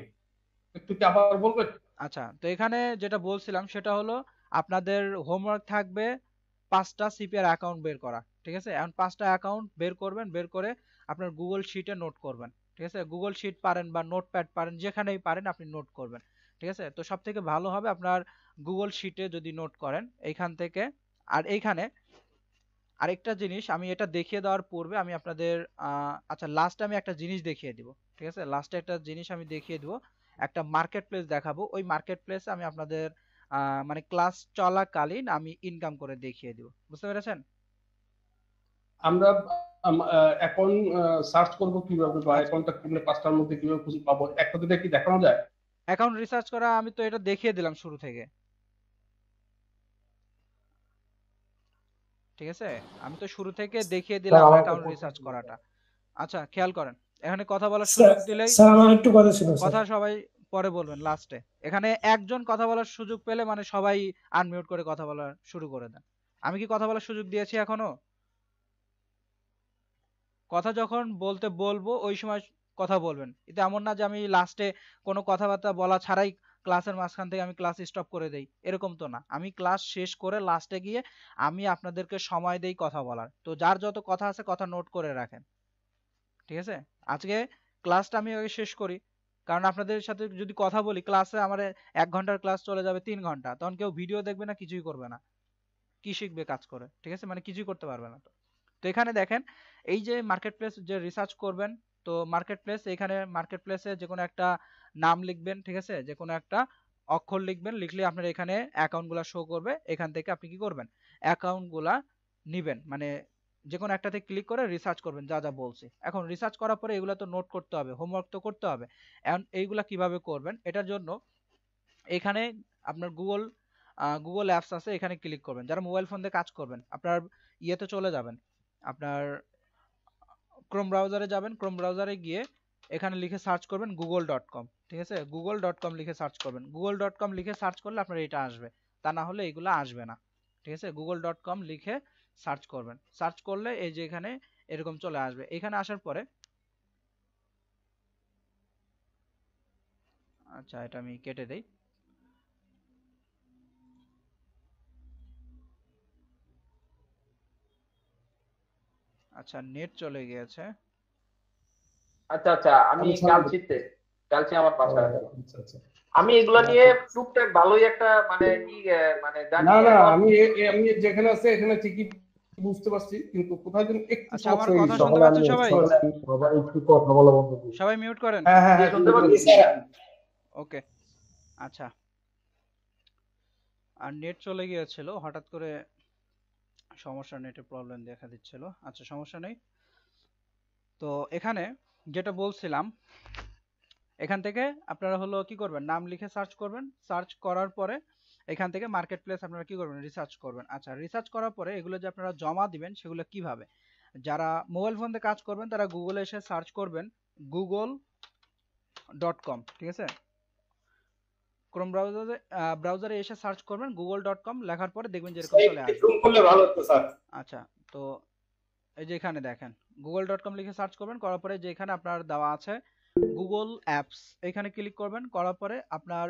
একটু কি আবার বলবেন? আচ্ছা তো এখানে যেটা বলছিলাম সেটা হলো আপনাদের হোমওয়ার্ক থাকবে 5টা সিপিআর অ্যাকাউন্ট বের করা, ঠিক আছে। এখন 5টা অ্যাকাউন্ট বের করবেন, বের করে আপনার গুগল শিটে নোট করবেন, ঠিক আছে। গুগল শিট পারেন বা নোটপ্যাড পারেন, যেখানেই পারেন আপনি নোট করবেন, ঠিক আছে। তো সব থেকে ভালো হবে আপনার গুগল শিটে যদি নোট করেন এইখান থেকে। আর এইখানে আরেকটা জিনিস আমি এটা দেখিয়ে দেওয়ার পূর্বে আমি আপনাদের আচ্ছা লাস্টে আমি একটা জিনিস দেখিয়ে দিব, ঠিক আছে, লাস্টে একটা জিনিস আমি দেখিয়ে দিব, একটা মার্কেট প্লেস দেখাবো, ওই মার্কেট প্লেসে আমি আপনাদের মানে ক্লাস চলাকালীন আমি ইনকাম করে দেখিয়ে দিব, বুঝতে পেরেছেন? আমরা অ্যাকাউন্ট সার্চ করব কিভাবে, বা আচ্ছা অ্যাকাউন্টটা খুললে 5টার মধ্যে কিভাবে খুঁজে পাবো, একটা দুটো কি দেখানো যায়? অ্যাকাউন্ট রিসার্চ করা আমি তো এটা দেখিয়ে দিলাম শুরু থেকে, ঠিক আছে, আমি তো শুরু থেকে দেখিয়ে স্যার দিলাম আমার একটা অ্যাকাউন্ট প্রশ্ন রিসার্চ ছিল করাটা। স্যার। আচ্ছা খেয়াল করেন, এখানে কথা বলার স্যার সুযোগ দিলেই স্যার, আমার একটু কথা ছিল স্যার। কথা সবাই পরে বলবেন লাস্টে, এখানে একজন কথা বলার সুযোগ পেলে মানে সবাই আনমিউট করে কথা বলা শুরু করে দেন। আমি কি কথা বলার সুযোগ দিয়েছি এখনো? কথা যখন বলতে বলবো ওই সময় কথা বলবেন, এটা এমন না যে আমি লাস্টে কোনো কথাবার্তা বলা ছাড়াই ক্লাসের মাঝখান থেকে আমি ক্লাস স্টপ করে দেই, এরকম তো না, আমি ক্লাস শেষ করে লাস্টে গিয়ে আমি আপনাদেরকে সময় দেই কথা বলার। তো যার যত কথা আছে কথা নোট করে রাখেন, ঠিক আছে। আজকে ক্লাসটা আমি আগে শেষ করি, কারণ আপনাদের সাথে যদি কথা বলি ক্লাসে আমার 1 ঘন্টার ক্লাস চলে যাবে 3 ঘন্টা, তখন কেউ ভিডিও দেখবে না, কিছুই করবে না, কি শিখবে কাজ করে, ঠিক আছে, মানে কিছুই করতে পারবে না। তো তো এখানে দেখেন এই যে মার্কেট প্লেস যে রিসার্চ করবেন, তো মার্কেট প্লেস, এখানে মার্কেট প্লেসে যে কোনো একটা নাম লিখবেন, ঠিক আছে, যে কোনো একটা অক্ষর লিখবেন, লিখলে আপনার এখানে অ্যাকাউন্টগুলো শো করবে, এখান থেকে আপনি কি করবেন অ্যাকাউন্টগুলা নিবেন, মানে যে কোনো একটাতে ক্লিক করে রিসার্চ করবেন যা যা বলছি। এখন রিসার্চ করার পরে এগুলো তো নোট করতে হবে, হোমওয়ার্ক তো করতে হবে। এখন এইগুলা কিভাবে করবেন, এটার জন্য এখানে আপনার গুগল অ্যাপস আছে, এখানে ক্লিক করবেন। যারা মোবাইল ফোন দিয়ে কাজ করবেন আপনার ইয়েতে চলে যাবেন, আপনার ক্রোম ব্রাউজারে যাবেন, ক্রোম ব্রাউজারে গিয়ে এখানে লিখে সার্চ করবেন google.com, ঠিক আছে, google.com লিখে সার্চ করবেন, google.com লিখে সার্চ করলে আপনার এটা আসবে, তা না হলে এগুলো আসবে না, ঠিক আছে। google.com লিখে সার্চ করবেন, সার্চ করলে এই যে এখানে এরকম চলে আসবে। এখানে আসার পরে আচ্ছা এটা আমি কেটে দেই। আচ্ছা নেট চলে গিয়েছে। আচ্ছা আচ্ছা, আমি আমি ছাড়বো। কালচি আমার ও, বাসা। আচ্ছা আচ্ছা। আমি এগুলা নিয়ে টুকটাক ভালোই একটা মানে মানে জানি না না, এখন। আমি যেখানে আছে এখানে ঠিকই বুঝতে পারছি, কিন্তু কোথায় যেন একটু আচ্ছা আমার সমস্যা হয়ে কথা গেছে। শুনতে পাচ্ছেন সবাই? সবাই একটু কথা বলা বন্ধ করুন। সবাই মিউট করেন। হ্যাঁ হ্যাঁ জি, হ্যাঁ, শুনতে শুনতে পাচ্ছি। পাচ্ছি। ওকে আচ্ছা, আর নেট চলে গিয়েছিল হঠাৎ করে, সমস্যা, নেটের প্রবলেম দেখা দিচ্ছিল। আচ্ছা সমস্যা নেই। তো এখানে যেটা বলছিলাম, এখান থেকে আপনারা হলো কি করবেন, নাম লিখে সার্চ করবেন, সার্চ করার পরে এখান থেকে মার্কেট প্লেস আপনারা কি করবেন, রিসার্চ করবেন। আচ্ছা রিসার্চ করার পরে এগুলো যে আপনারা জমা দিবেন সেগুলো কিভাবে, যারা মোবাইল ফোন দিয়ে কাজ করবেন তারা গুগলে এসে সার্চ করবেন google.com, ঠিক আছে, ক্রোম ব্রাউজারে এসে সার্চ করবেন google.com, লেখার পরে দেখবেন যে এরকম চলে একটু আসবে। জুম করলে ভালো হতো স্যার। আচ্ছা তো এই যে এখানে দেখেন google.com লিখে সার্চ করবেন, করার পরে যে এখানে আপনার দেওয়া আছে গুগল অ্যাপস, এখানে ক্লিক করবেন, করার পরে আপনার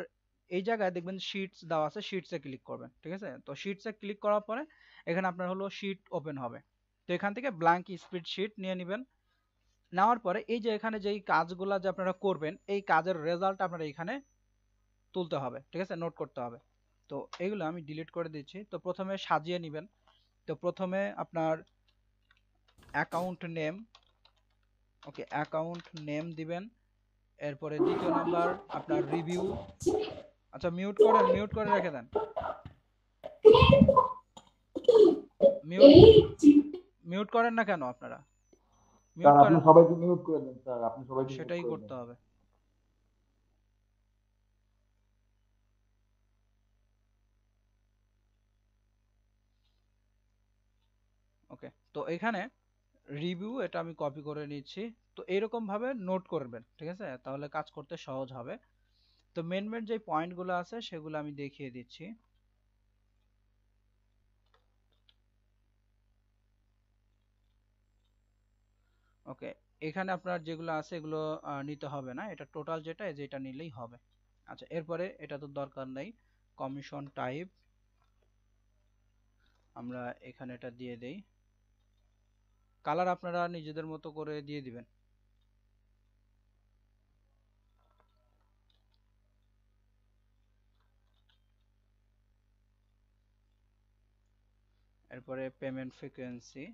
এই জায়গায় দেখবেন শিটস দেওয়া আছে, শিটসে ক্লিক করবেন, ঠিক আছে। তো শিটসে ক্লিক করার পরে এখানে আপনার হলো শিট ওপেন হবে। তো এখান থেকে ব্ল্যাঙ্ক স্প্রেডশিট নিয়ে নেবেন, নেওয়ার পরে এই যে এখানে যেই কাজগুলা যে আপনারা করবেন এই কাজের রেজাল্ট আপনারা এখানে তুলতে হবে, ঠিক আছে, নোট করতে হবে। তো এগুলো আমি ডিলিট করে দিচ্ছি। তো প্রথমে সাজিয়ে নেবেন। তো প্রথমে আপনার অ্যাকাউন্ট নেম, ওকে, অ্যাকাউন্ট নেম দিবেন। এরপরে দ্বিতীয় নাম্বার আপনার রিভিউ, আচ্ছা মিউট করেন, মিউট করে রেখে দেন, মিউট মিউট করেন না কেন আপনারা, মিউট স্যার আপনি করেন, সবাইকে মিউট করে দেন স্যার, আপনি সবাইকে মিউট সেটাই করে করতে দেন। হবে। ওকে, তো এখানে রিভিউ এটা আমি কপি করে নিচ্ছি। তো এরকম ভাবে নোট করবেন, ঠিক আছে, তাহলে কাজ করতে সহজ হবে। তো মেন মেন যে পয়েন্টগুলো আছে সেগুলো আমি দেখিয়ে দিচ্ছি। ওকে, এখানে আপনার যেগুলো আছে এগুলো নিতে হবে না, এটা টোটাল যেটা যেটা নিলেই হবে। আচ্ছা, এরপরে এটা তো দরকার নেই। কমিশন টাইপ আমরা এখানে এটা দিয়ে দেই। কালার আপনারা নিজেদের মতো করে দিয়ে দিবেন। এরপরে পেমেন্ট ফ্রিকোয়েন্সি,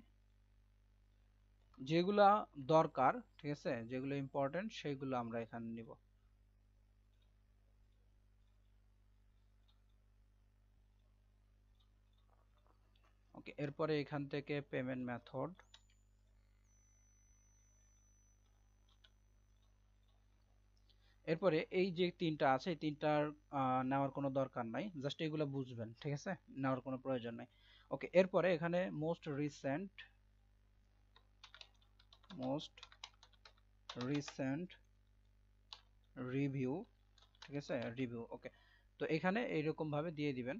যেগুলা দরকার, ঠিক আছে, যেগুলো ইম্পর্টেন্ট সেইগুলো আমরা এখানে নিব। ওকে, এরপরে এখান থেকে পেমেন্ট মেথড, এরপরে এই যে তিনটা আছে এই তিনটার নেওয়ার কোনো দরকার নাই, জাস্ট এগুলো বুঝবেন, ঠিক আছে, নেওয়ার কোনো প্রয়োজন নাই। ওকে, এরপরে এখানে মোস্ট রিসেন্ট রিভিউ, ঠিক আছে, রিভিউ। ওকে, তো এখানে এইরকম ভাবে দিয়ে দিবেন।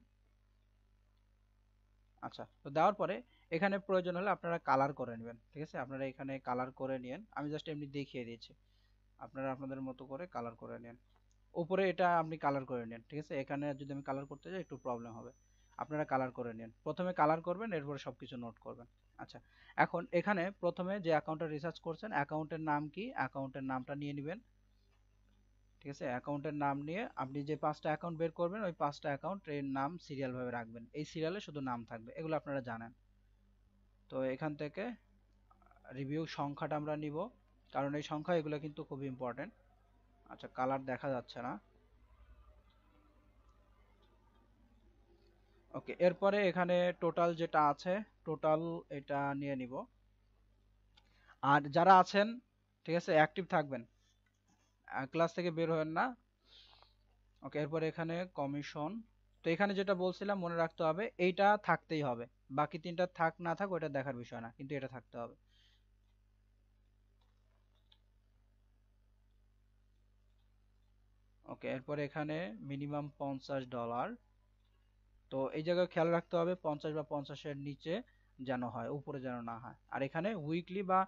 আচ্ছা, তো দেওয়ার পরে এখানে প্রয়োজন হলে আপনারা কালার করে নেবেন, ঠিক আছে, আপনারা এখানে কালার করে নিন, আমি জাস্ট এমনি দেখিয়ে দিয়েছি, আপনারা আপনাদের মতো করে কালার করে নেন। উপরে এটা আপনি কালার করে নেন, ঠিক আছে, এখানে যদি আমি কালার করতে যাই একটু প্রবলেম হবে, আপনারা কালার করে নেন, প্রথমে কালার করবেন এরপরে সবকিছু নোট করবেন। আচ্ছা, এখন এখানে প্রথমে যে অ্যাকাউন্টটা রিসার্চ করছেন অ্যাকাউন্টের নাম কি, অ্যাকাউন্টের নামটা নিয়ে নেবেন, ঠিক আছে, অ্যাকাউন্টের নাম নিয়ে আপনি যে 5টা অ্যাকাউন্ট বের করবেন ওই 5টা অ্যাকাউন্টের নাম সিরিয়াল ভাবে রাখবেন, এই সিরিয়ালে শুধু নাম থাকবে, এগুলো আপনারা জানেন। তো এখান থেকে রিভিউ সংখ্যাটা আমরা নিব, কারণ এই সংখ্যা এগুলো কিন্তু খুব ইম্পর্টেন্ট। আচ্ছা, কালার দেখা যাচ্ছে না। ওকে, এরপরে এখানে টোটাল যেটা আছে টোটাল এটা নিয়ে নিব। আর যারা আছেন, ঠিক আছে, অ্যাক্টিভ থাকবেন, ক্লাস থেকে বের হবেন না। ওকে, এরপরে এখানে কমিশন, তো এখানে যেটা বলছিলাম মনে রাখতে হবে এইটা থাকতেই হবে, বাকি তিনটা থাক না থাক ওটা দেখার বিষয় না, কিন্তু এটা থাকতে হবে। ওকে, এরপরে এখানে মিনিমাম $50, তো এই জায়গায় খেয়াল রাখতে হবে 50 বা 50-এর নিচে যেন হয়, উপরে যেন না হয়। আর এখানে উইকলি বা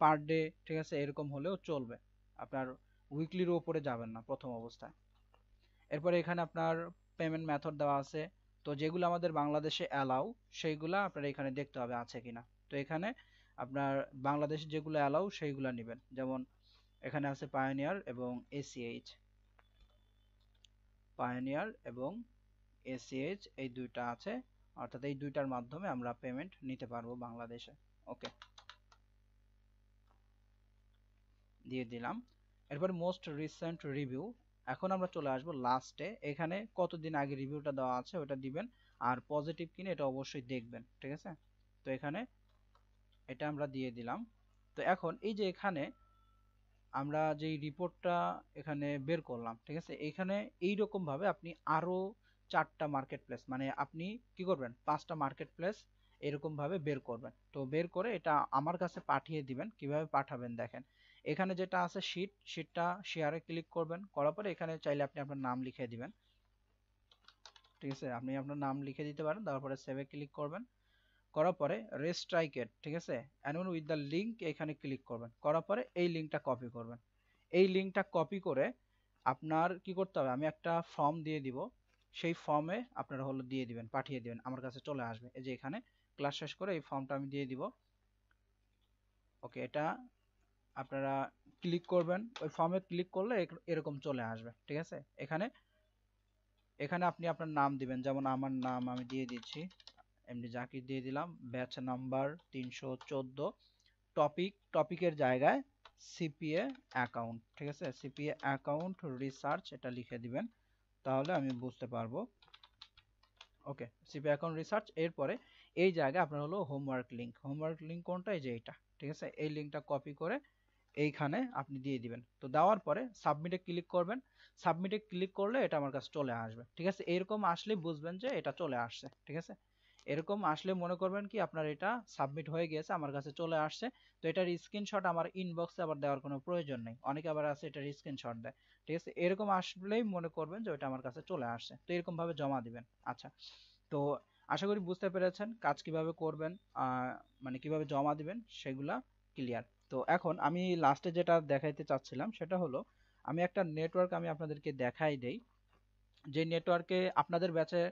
পার ডে, ঠিক আছে, এরকম হলেও চলবে, আপনার উইকলির উপরে যাবেন না প্রথম অবস্থায়। এরপরে এখানে আপনার পেমেন্ট মেথড দেওয়া আছে, তো যেগুলো আমাদের বাংলাদেশে অ্যালাউ সেইগুলা আপনার এখানে দেখতে হবে আছে কিনা। তো এখানে আপনার বাংলাদেশে যেগুলো অ্যালাউ সেইগুলো নেবেন, যেমন এখানে আছে পায়োনিয়ার এবং এসিএইচ, পায়োনিয়ার এবং এসিএইচ এই দুইটা আছে, অর্থাৎ এই দুইটার মাধ্যমে আমরা পেমেন্ট নিতে পারবো বাংলাদেশে। ওকে, দিয়ে দিলাম। এরপর মোস্ট রিসেন্ট রিভিউ, এখন আমরা চলে আসবো লাস্টে, এখানে কতদিন আগে রিভিউটা দেওয়া আছে ওটা দিবেন, আর পজিটিভ কিনা এটা অবশ্যই দেখবেন, ঠিক আছে। তো এখানে এটা আমরা দিয়ে দিলাম। তো এখন এই যে এখানে আমরা যেই রিপোর্টটা এখানে বের করলাম, ঠিক আছে, এখানে এইরকম ভাবে আপনি আরো 4টা মার্কেট প্লেস, মানে আপনি কি করবেন 5টা মার্কেট প্লেস এরকম ভাবে বের করবেন। তো বের করে এটা আমার কাছে পাঠিয়ে দিবেন। কিভাবে পাঠাবেন দেখেন, এখানে যেটা আছে শিটটা শেয়ারে ক্লিক করবেন, করার পরে এখানে চাইলে আপনি আপনার নাম লিখে দিবেন, ঠিক আছে, আপনি আপনার নাম লিখে দিতে পারেন, তারপরে সেভে ক্লিক করবেন, করার পরে রেস্ট্রাইকেট, ঠিক আছে, অ্যান্ড উইথ দ্য লিঙ্ক এখানে ক্লিক করবেন, করার পরে এই লিঙ্কটা কপি করবেন। এই লিঙ্কটা কপি করে আপনার কি করতে হবে, আমি একটা ফর্ম দিয়ে দিব, সেই ফর্মে আপনারা হলো দিয়ে দিবেন, পাঠিয়ে দিবেন, আমার কাছে চলে আসবে। এই যে এখানে ক্লাস শেষ করে এই ফর্মটা আমি দিয়ে দিব। ওকে, এটা আপনারা ক্লিক করবেন, ওই ফর্মে ক্লিক করলে এরকম চলে আসবে, ঠিক আছে। এখানে এখানে আপনি আপনার নাম দিবেন, যেমন আমার নাম আমি দিয়ে দিচ্ছি, এমডি জাকির দিয়ে দিলাম, ব্যাচ নাম্বার 314, টপিকের জায়গায় সিপিএ অ্যাকাউন্ট, ঠিক আছে, সিপিএ অ্যাকাউন্ট রিসার্চ এটা লিখে দিবেন, তাহলে আমি বুঝতে পারবো। ওকে, সিপিএ অ্যাকাউন্ট রিসার্চ, এরপরে এই জায়গায় আপনার হলো হোমওয়ার্ক লিঙ্ক কোনটা, এই যে এইটা, ঠিক আছে। এই লিঙ্কটা কপি করে এইখানে আপনি দিয়ে দিবেন। তো দেওয়ার পরে সাবমিটে ক্লিক করবেন, সাবমিটে ক্লিক করলে এটা আমার কাছে চলে আসবে, ঠিক আছে। এরকম আসলে বুঝবেন যে এটা চলে আসছে, ঠিক আছে। এরকম আসলে মনে করবেন কি আপনার এটা সাবমিট হয়ে গেছে, আমার কাছে চলে আসছে। তো এটার স্ক্রিনশট আমার ইনবক্সে আবার দেওয়ার কোনো প্রয়োজন নেই, অনেকে আবার আছে এটার স্ক্রিনশট দেয়, ঠিক আছে। এরকম আসলেই মনে করবেন যে ওইটা আমার কাছে চলে আসছে, তো এরকম ভাবে জমা দিবেন। আচ্ছা, তো আশা করি বুঝতে পেরেছেন কাজ কিভাবে করবেন, মানে কিভাবে জমা দিবেন সেগুলা ক্লিয়ার। তো এখন আমি লাস্টে যেটা দেখাইতে চাচ্ছিলাম সেটা হলো, আমি একটা নেটওয়ার্ক আমি আপনাদেরকে দেখাই দেই, যে নেটওয়ার্কে আপনাদের ব্যাচে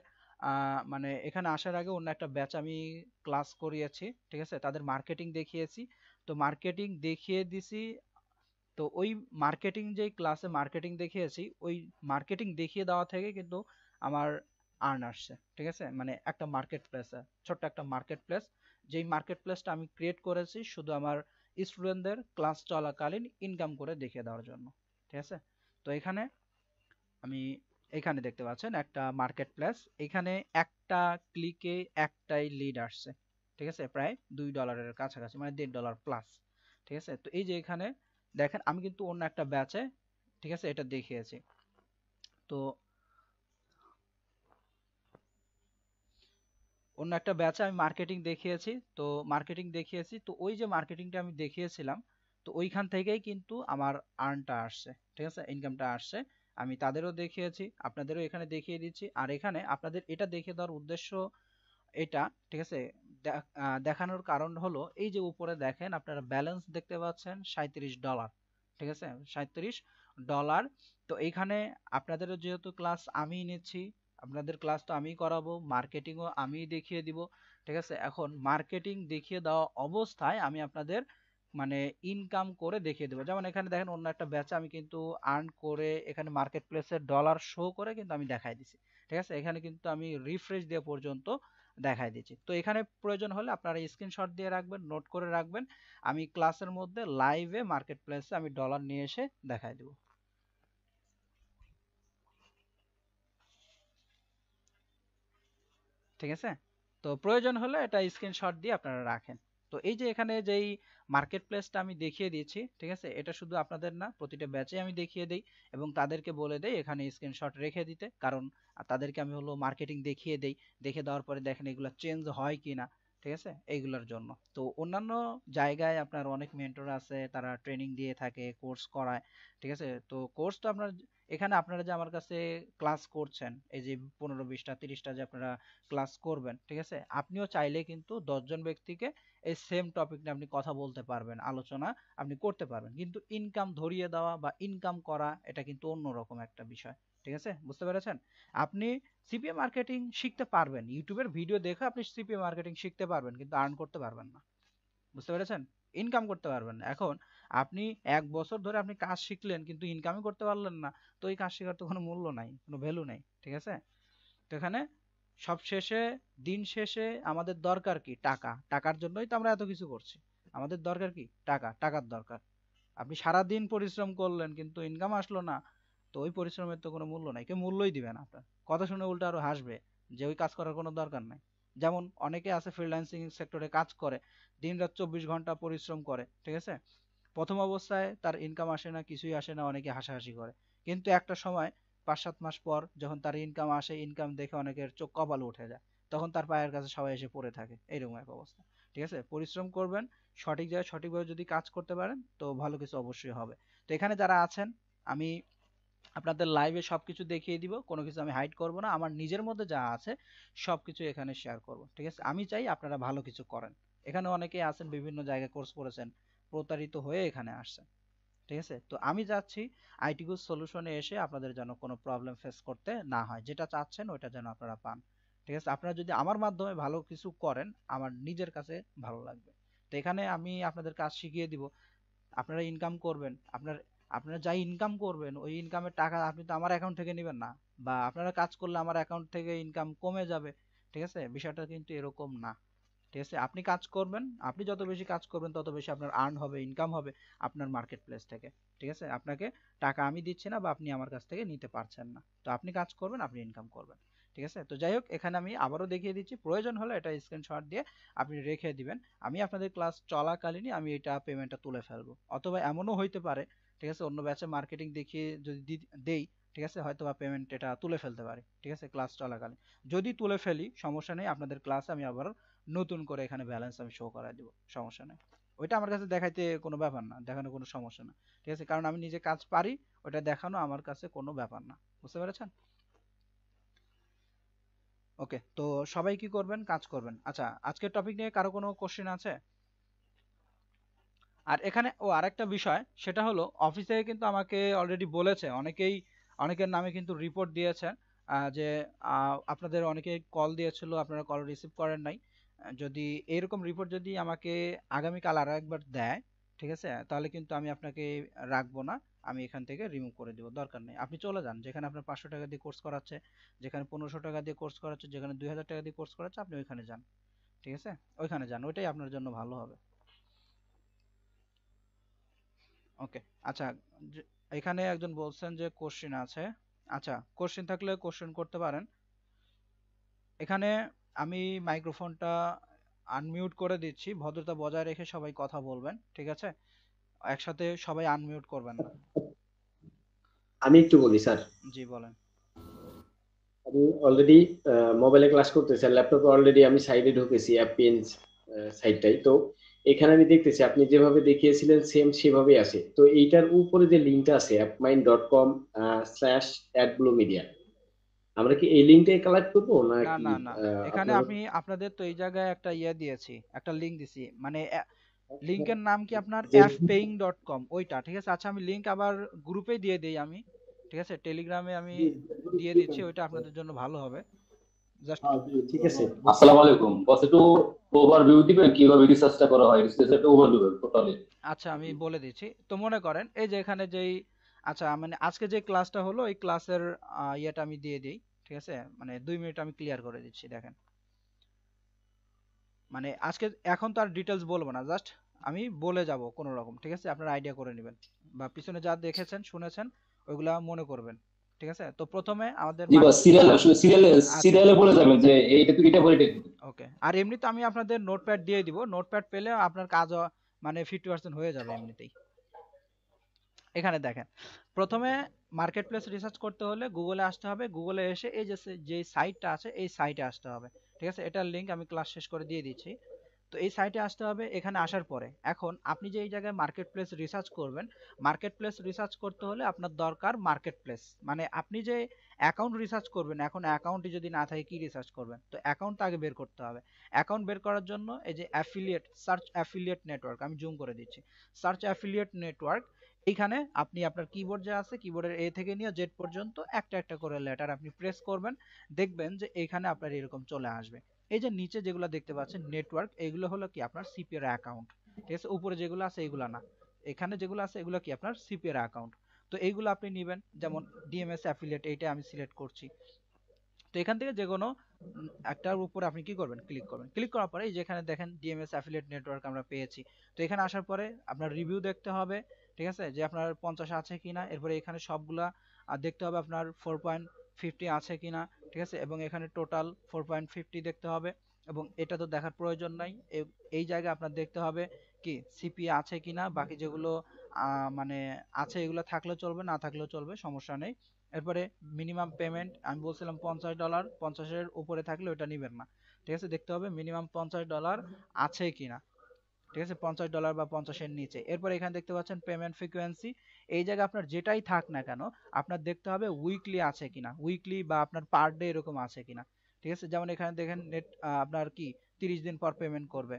মানে এখানে আসার আগে অন্য একটা ব্যাচ আমি ক্লাস করিয়েছি, ঠিক আছে, তাদের মার্কেটিং দেখিয়েছি। তো মার্কেটিং দেখিয়ে দিছি, তো ওই মার্কেটিং যেই ক্লাসে মার্কেটিং দেখিয়েছি, ওই মার্কেটিং দেখিয়ে দেওয়া থেকে কিন্তু আমার আর্ন আসছে, ঠিক আছে। মানে একটা মার্কেট প্লেসে, ছোট্ট একটা মার্কেট প্লেস, যেই মার্কেট প্লেসটা আমি ক্রিয়েট করেছি শুধু আমার স্টুডেন্টদের ক্লাস চলাকালীন ইনকাম করে দেখিয়ে দেওয়ার জন্য, ঠিক আছে। তো এখানে আমি, এখানে দেখতে পাচ্ছেন একটা মার্কেট প্লেস, এখানে একটা ক্লিকে একটাই লিড আসছে, ঠিক আছে, প্রায় $2 কাছাকাছি, মানে $1.5 প্লাস, ঠিক আছে। তো এই যে এখানে দেখেন আমি কিন্তু অন্য একটা ব্যাচে, ঠিক আছে, এটা দেখিয়েছি। তো অন্য একটা ব্যাচে আমি মার্কেটিং দেখিয়েছি, তো মার্কেটিং দেখিয়েছি, তো ওই যে মার্কেটিংটা আমি দেখিয়েছিলাম, তো ওইখান থেকেই কিন্তু আমার আর্নটা আসছে, ঠিক আছে, ইনকামটা আসছে। আমি তাদেরও দেখিয়েছি, আপনাদেরও এখানে দেখিয়ে দিচ্ছি। আর এখানে আপনাদের এটা দেখিয়ে দেওয়ার উদ্দেশ্য এটা, ঠিক আছে, দেখানোর কারণ হলো এই যে উপরে দেখেন আপনারা ব্যালেন্স দেখতে পাচ্ছেন $37, ঠিক আছে, $37। তো এইখানে আপনাদেরও যেহেতু ক্লাস আমি নিচ্ছি, আপনাদের ক্লাস তো আমিই করাবো, মার্কেটিংও আমিই দেখিয়ে দিব, ঠিক আছে। এখন মার্কেটিং দেখিয়ে দেওয়া অবস্থায় আমি আপনাদের মানে ইনকাম করে দেখিয়ে দেবো। যেমন এখানে দেখেন অন্য একটা ব্যাচে আমি কিন্তু আর্ন করে এখানে মার্কেট প্লেসের ডলার শো করে কিন্তু আমি দেখাই দিছি, ঠিক আছে। এখানে কিন্তু আমি রিফ্রেশ দিয়ে পর্যন্ত দেখাই দিচ্ছি। তো এখানে প্রয়োজন হলে আপনারা স্ক্রিনশট দিয়ে রাখবেন, নোট করে রাখবেন, আমি ক্লাসের মধ্যে লাইভে মার্কেট প্লেসে আমি ডলার নিয়ে এসে দেখাই দেবো, ঠিক আছে। তো প্রয়োজন হলে এটা স্ক্রিনশট দিয়ে আপনারা রাখেন। তো এই যে এখানে যেই মার্কেট প্লেসটা আমি দেখিয়ে দিয়েছি, ঠিক আছে, এটা শুধু আপনাদের না, প্রতিটা ব্যাচে আমি দেখিয়ে দেই এবং তাদেরকে বলে দেই এখানে স্ক্রিনশট রেখে দিতে, কারণ তাদেরকে আমি হলো মার্কেটিং দেখিয়ে দেই, দেখে দেওয়ার পরে দেখেন এগুলো চেঞ্জ হয় কিনা, ঠিক আছে, এইগুলোর জন্য। তো অন্যান্য জায়গায় আপনার অনেক মেন্টর আছে, তারা ট্রেনিং দিয়ে থাকে, কোর্স করায়, ঠিক আছে। তো কোর্স তো আপনার এখানে আপনারা যে আমার কাছে ক্লাস করছেন, এই যে 15, 20টা, 30টা যে আপনারা ক্লাস করবেন, ঠিক আছে, আপনিও চাইলে কিন্তু 10 জন ব্যক্তিকে এই সেম টপিক নিয়ে আপনি কথা বলতে পারবেন, আলোচনা আপনি করতে পারবেন। কিন্তু ইনকাম ধরিয়ে দেওয়া বা ইনকাম করা এটা কিন্তু অন্যরকম একটা বিষয়, ঠিক আছে, বুঝতে পেরেছেন। আপনি সিপিএ মার্কেটিং শিখতে পারবেন, ইউটিউবের ভিডিও দেখে আপনি সিপিএ মার্কেটিং শিখতে পারবেন, কিন্তু আর্ন করতে পারবেন না, বুঝতে পেরেছেন, ইনকাম করতে পারবেন না। এখন আপনি 1 বছর ধরে আপনি কাজ শিখলেন কিন্তু ইনকামই করতে পারলেন না, তো এই কাজ শেখার তো কোনো মূল্য নাই, কোনো ভ্যালু নাই, ঠিক আছে। তো এখানে সব শেষে, দিন শেষে আমাদের দরকার কি? টাকা। টাকার জন্যই তো আমরা এত কিছু করছি। আমাদের দরকার কি? টাকা, টাকার দরকার। আপনি সারাদিন পরিশ্রম করলেন কিন্তু ইনকাম আসলো না, তো ওই পরিশ্রমের তো কোনো মূল্য নাই, কেউ মূল্যই দিবে না আপনার, কথা শুনে উল্টো আরো হাসবে যে ওই কাজ করার কোনো দরকার নাই। যেমন অনেকে আছে ফ্রিল্যান্সিং সেক্টরে কাজ করে, দিনরাত 24 ঘন্টা পরিশ্রম করে, ঠিক আছে। প্রথম অবস্থায় তার ইনকাম আসে না, কিছুই আসে না, অনেকে হাসাহাসি করে, কিন্তু একটা সময় 5-7 মাস পর যখন তার ইনকাম আসে, ইনকাম দেখে অনেকের চোখ কপাল উঠে যায়, তখন তার পায়ের কাছে সবাই এসে পড়ে থাকে, এইরকম এক অবস্থা, ঠিক আছে। পরিশ্রম করবেন, সঠিক জায়গায় সঠিকভাবে যদি কাজ করতে পারেন তো ভালো কিছু অবশ্যই হবে। তো এখানে যারা আছেন, আমি আপনাদের লাইভে সবকিছু দেখিয়ে দিব, কোনো কিছু আমি হাইড করব না, আমার নিজের মধ্যে যা আছে সবকিছু এখানে শেয়ার করব, ঠিক আছে। আমি চাই আপনারা ভালো কিছু করেন। এখানে অনেকেই আছেন বিভিন্ন জায়গায় কোর্স করেছেন, প্রতারিত হয়ে এখানে আসছেন, ঠিক আছে। তো আমি যাচ্ছি আইটি গুড সলিউশনে এসে আপনাদের যেন কোনো প্রবলেম ফেস করতে না হয়, যেটা চাচ্ছেন ওইটা যেন আপনারা পান, ঠিক আছে। আপনারা যদি আমার মাধ্যমে ভালো কিছু করেন আমার নিজের কাছে ভালো লাগবে। তো এখানে আমি আপনাদের কাজ শিখিয়ে দিব, আপনারা ইনকাম করবেন, আপনারা যা ইনকাম করবেন ওই ইনকামের টাকা আপনি তো আমার অ্যাকাউন্ট থেকে নেবেন না, বা আপনারা কাজ করলে আমার অ্যাকাউন্ট থেকে ইনকাম কমে যাবে। ঠিক আছে, বিষয়টা কিন্তু এরকম না। ঠিক আছে, আপনি কাজ করবেন, আপনি যত বেশি কাজ করবেন তত বেশি আপনার আর্ন হবে, ইনকাম হবে আপনার মার্কেট প্লেস থেকে। ঠিক আছে, আপনাকে টাকা আমি দিচ্ছি না বা আপনি আমার কাছ থেকে নিতে পারছেন না, তো আপনি কাজ করবেন, আপনি ইনকাম করবেন। ঠিক আছে, তো যাই হোক, এখানে আমি আবারও দেখিয়ে দিচ্ছি, প্রয়োজন হলে এটা স্ক্রিনশট দিয়ে আপনি রেখে দিবেন। আমি আপনাদের ক্লাস চলাকালীনই আমি এটা পেমেন্টটা তুলে ফেলবো, অথবা এমনও হইতে পারে, ঠিক আছে, অন্য ব্যাচে মার্কেটিং দেখিয়ে যদি দেই, ঠিক আছে, হয়তো বা পেমেন্ট এটা তুলে ফেলতে পারি। ঠিক আছে, ক্লাস চলাকালীন যদি তুলে ফেলি সমস্যা নেই, আপনাদের ক্লাসে আমি আবার নতুন করে এখানে ব্যালেন্স আমি শো করায় দিব, সমস্যা নেই। ওইটা আমার কাছে দেখাইতে কোনো ব্যাপার না, দেখানো কোনো সমস্যা না। ঠিক আছে, কারণ আমি নিজে কাজ পারি, ওটা দেখানো আমার কাছে কোনো ব্যাপার না। বুঝতে পেরেছেন? ওকে, তো সবাই কি করবেন, কাজ করবেন। আচ্ছা, আজকের টপিক নিয়ে কারো কোনো কোশ্চেন আছে? আর এখানে আরেকটা বিষয়, সেটা হলো অফিস থেকে কিন্তু আমাকে অলরেডি বলেছে, অনেকের নামে কিন্তু রিপোর্ট দিয়েছে, যে আপনাদের অনেকে কল দিয়েছিল, আপনারা কল রিসিভ করেন নাই। যদি এরকম রিপোর্ট যদি আমাকে আগামীকাল আরো একবার দেয়, ঠিক আছে, তাহলে কিন্তু আমি আপনাকে রাখবো না, আমি এখান থেকে রিমুভ করে দিব, দরকার নেই, আপনি চলে যান। যেখানে আপনার 500 টাকা দিয়ে কোর্স করাচ্ছে, যেখানে 1500 টাকা দিয়ে কোর্স করাচ্ছে, যেখানে 2000 টাকা দিয়ে কোর্স করাচ্ছে, আপনি ওইখানে যান। ঠিক আছে, ওইখানে যান, ওইটাই আপনার জন্য ভালো হবে। ওকে, আচ্ছা, যে- এখানে একজন বলছেন যে কোশ্চেন আছে। আচ্ছা, কোশ্চেন থাকলে কোশ্চেন করতে পারেন। এখানে আমি মাইক্রোফোনটা আনমিউট করে দিচ্ছি, ভদ্রতা বজায় রেখে সবাই কথা বলবেন, ঠিক আছে, একসাথে সবাই আনমিউট করবেন না। আমি একটু বলি স্যার। জি বলেন। আমি অলরেডি মোবাইলে ক্লাস করতেছি, আর ল্যাপটপে অলরেডি আমি সাইডে ঢুকেছি অ্যাপিয়েন্স সাইটটাই। তো এখানে আমি দেখতেছি আপনি যেভাবে দেখিয়েছিলেন সেম সেভাবেই আছে। তো এইটার উপরে যে লিঙ্কটা আছে appmind.com/@bluemedia, আমরা কি এই লিঙ্কটাই কালেক্ট করবো না নাকি না না, এখানে আপনার? আপনাদের তো এই জায়গায় একটা দিয়েছি, একটা লিংক দিছি, মানে লিংকের নাম কি আপনার যে fpaying.com ওইটা, ঠিক আছে। আচ্ছা, আমি লিংক আবার গ্রুপে দিয়ে দেই আমি, ঠিক আছে, টেলিগ্রামে আমি দিয়ে দিচ্ছি, ওইটা আপনাদের জন্য ভালো হবে। জাস্ট ঠিক আছে। আসসালামু আলাইকুম বস, একটু ওভারভিউ দিবেন কিভাবে রিসার্চটা করা হয়, রিসার্চ একটা ওভারভিউ টোটালি। আচ্ছা, আমি বলে দিচ্ছি, তো মনে করেন এই যে এখানে যেই, আচ্ছা মানে আজকে যে ক্লাসটা হলো এই ক্লাসের ইয়েটা আমি দিয়ে দিই, ঠিক আছে, মানে 2 মিনিট আমি ক্লিয়ার করে দিচ্ছি, দেখেন, মানে আজকে এখন তো আর ডিটেলস বলবো না, জাস্ট আমি বলে যাব কোনো রকম, ঠিক আছে, আপনারা আইডিয়া করে নেবেন, বা পিছনে যা দেখেছেন শুনেছেন ওইগুলা মনে করবেন। ঠিক আছে, তো প্রথমে আমাদের জি বস, সিরিয়ালে সিরিয়ালে আচ্ছা, সিরিয়ালে বলে যাবেন যে এইটা তুই এটা বলে দেখবি। ওকে, আর এমনিতে আমি আপনাদের নোটপ্যাড দিয়ে দিব, নোটপ্যাড পেলে আপনার কাজ মানে 50% হয়ে যাবে এমনিতেই। এখানে দেখেন, প্রথমে মার্কেট প্লেস রিসার্চ করতে হলে গুগলে আসতে হবে, গুগলে এসে এই যে সাইটটা আছে এই সাইটে আসতে হবে। ঠিক আছে, এটার লিংক আমি ক্লাস শেষ করে দিয়ে দিচ্ছি। তো এই সাইটে আসতে হবে, এখানে আসার পরে এখন আপনি যে এই জায়গায় মার্কেট প্লেস রিসার্চ করবেন, মার্কেট প্লেস রিসার্চ করতে হলে আপনার দরকার মার্কেট প্লেস, মানে আপনি যে অ্যাকাউন্ট রিসার্চ করবেন, এখন অ্যাকাউন্টই যদি না থাকে কি রিসার্চ করবেন, তো অ্যাকাউন্ট আগে বের করতে হবে। অ্যাকাউন্ট বের করার জন্য এই যে অ্যাফিলিয়েট, সার্চ অ্যাফিলিয়েট নেটওয়ার্ক, আমি জুম করে দিচ্ছি, সার্চ অ্যাফিলিয়েট নেটওয়ার্ক, এইখানে আপনি আপনার কিবোর্ড যে আছে কিবোর্ডের এ থেকে নিয়ে জেড পর্যন্ত একটা একটা করে লেটার আপনি প্রেস করবেন, দেখবেন যে এখানে আপনার এরকম চলে আসবে। এই যে নিচে যেগুলো দেখতে পাচ্ছেন নেটওয়ার্ক, এগুলো হলো কি আপনার সিপিআর অ্যাকাউন্ট। ঠিক আছে, উপরে যেগুলো আছে এগুলো না, এখানে যেগুলো আছে এগুলো কি আপনার সিপিআর অ্যাকাউন্ট। তো এইগুলো আপনি নেবেন, যেমন ডিএমএস অ্যাফিলিয়েট, এইটা আমি সিলেক্ট করছি। তো এখান থেকে যে কোনো একটার উপরে আপনি কি করবেন, ক্লিক করবেন, ক্লিক করার পরে এই যে এখানে দেখেন ডিএমএস অ্যাফিলিয়েট নেটওয়ার্ক আমরা পেয়েছি। তো এখানে আসার পরে আপনার রিভিউ দেখতে হবে, ঠিক আছে, যে আপনার 50 আছে কিনা, এরপরে এখানে সবগুলা দেখতে হবে আপনার 4.50 আছে কিনা, ঠিক আছে, এবং এখানে টোটাল 4.50 দেখতে হবে, এবং এটা তো দেখার প্রয়োজন নাই, এই জায়গায় আপনার দেখতে হবে কি সিপি আছে কিনা, বাকি যেগুলো মানে আছে এগুলো থাকলেও চলবে, না থাকলেও চলবে, সমস্যা নেই। এরপরে মিনিমাম পেমেন্ট আমি বলছিলাম $50, 50-এর উপরে থাকলে ওটা নিবেন না। ঠিক আছে, দেখতে হবে মিনিমাম $50 আছে কিনা, ঠিক আছে, $50 বা 50-এর নিচে। এরপর এখানে দেখতে পাচ্ছেন পেমেন্ট ফ্রিকোয়েন্সি, এই জায়গায় আপনার যেটাই থাক না কেন আপনার দেখতে হবে উইকলি আছে কিনা, উইকলি বা আপনার পার ডে এরকম আছে কিনা। ঠিক আছে, যেমন এখানে দেখেন নেট আপনার কি 30 দিন পর পেমেন্ট করবে,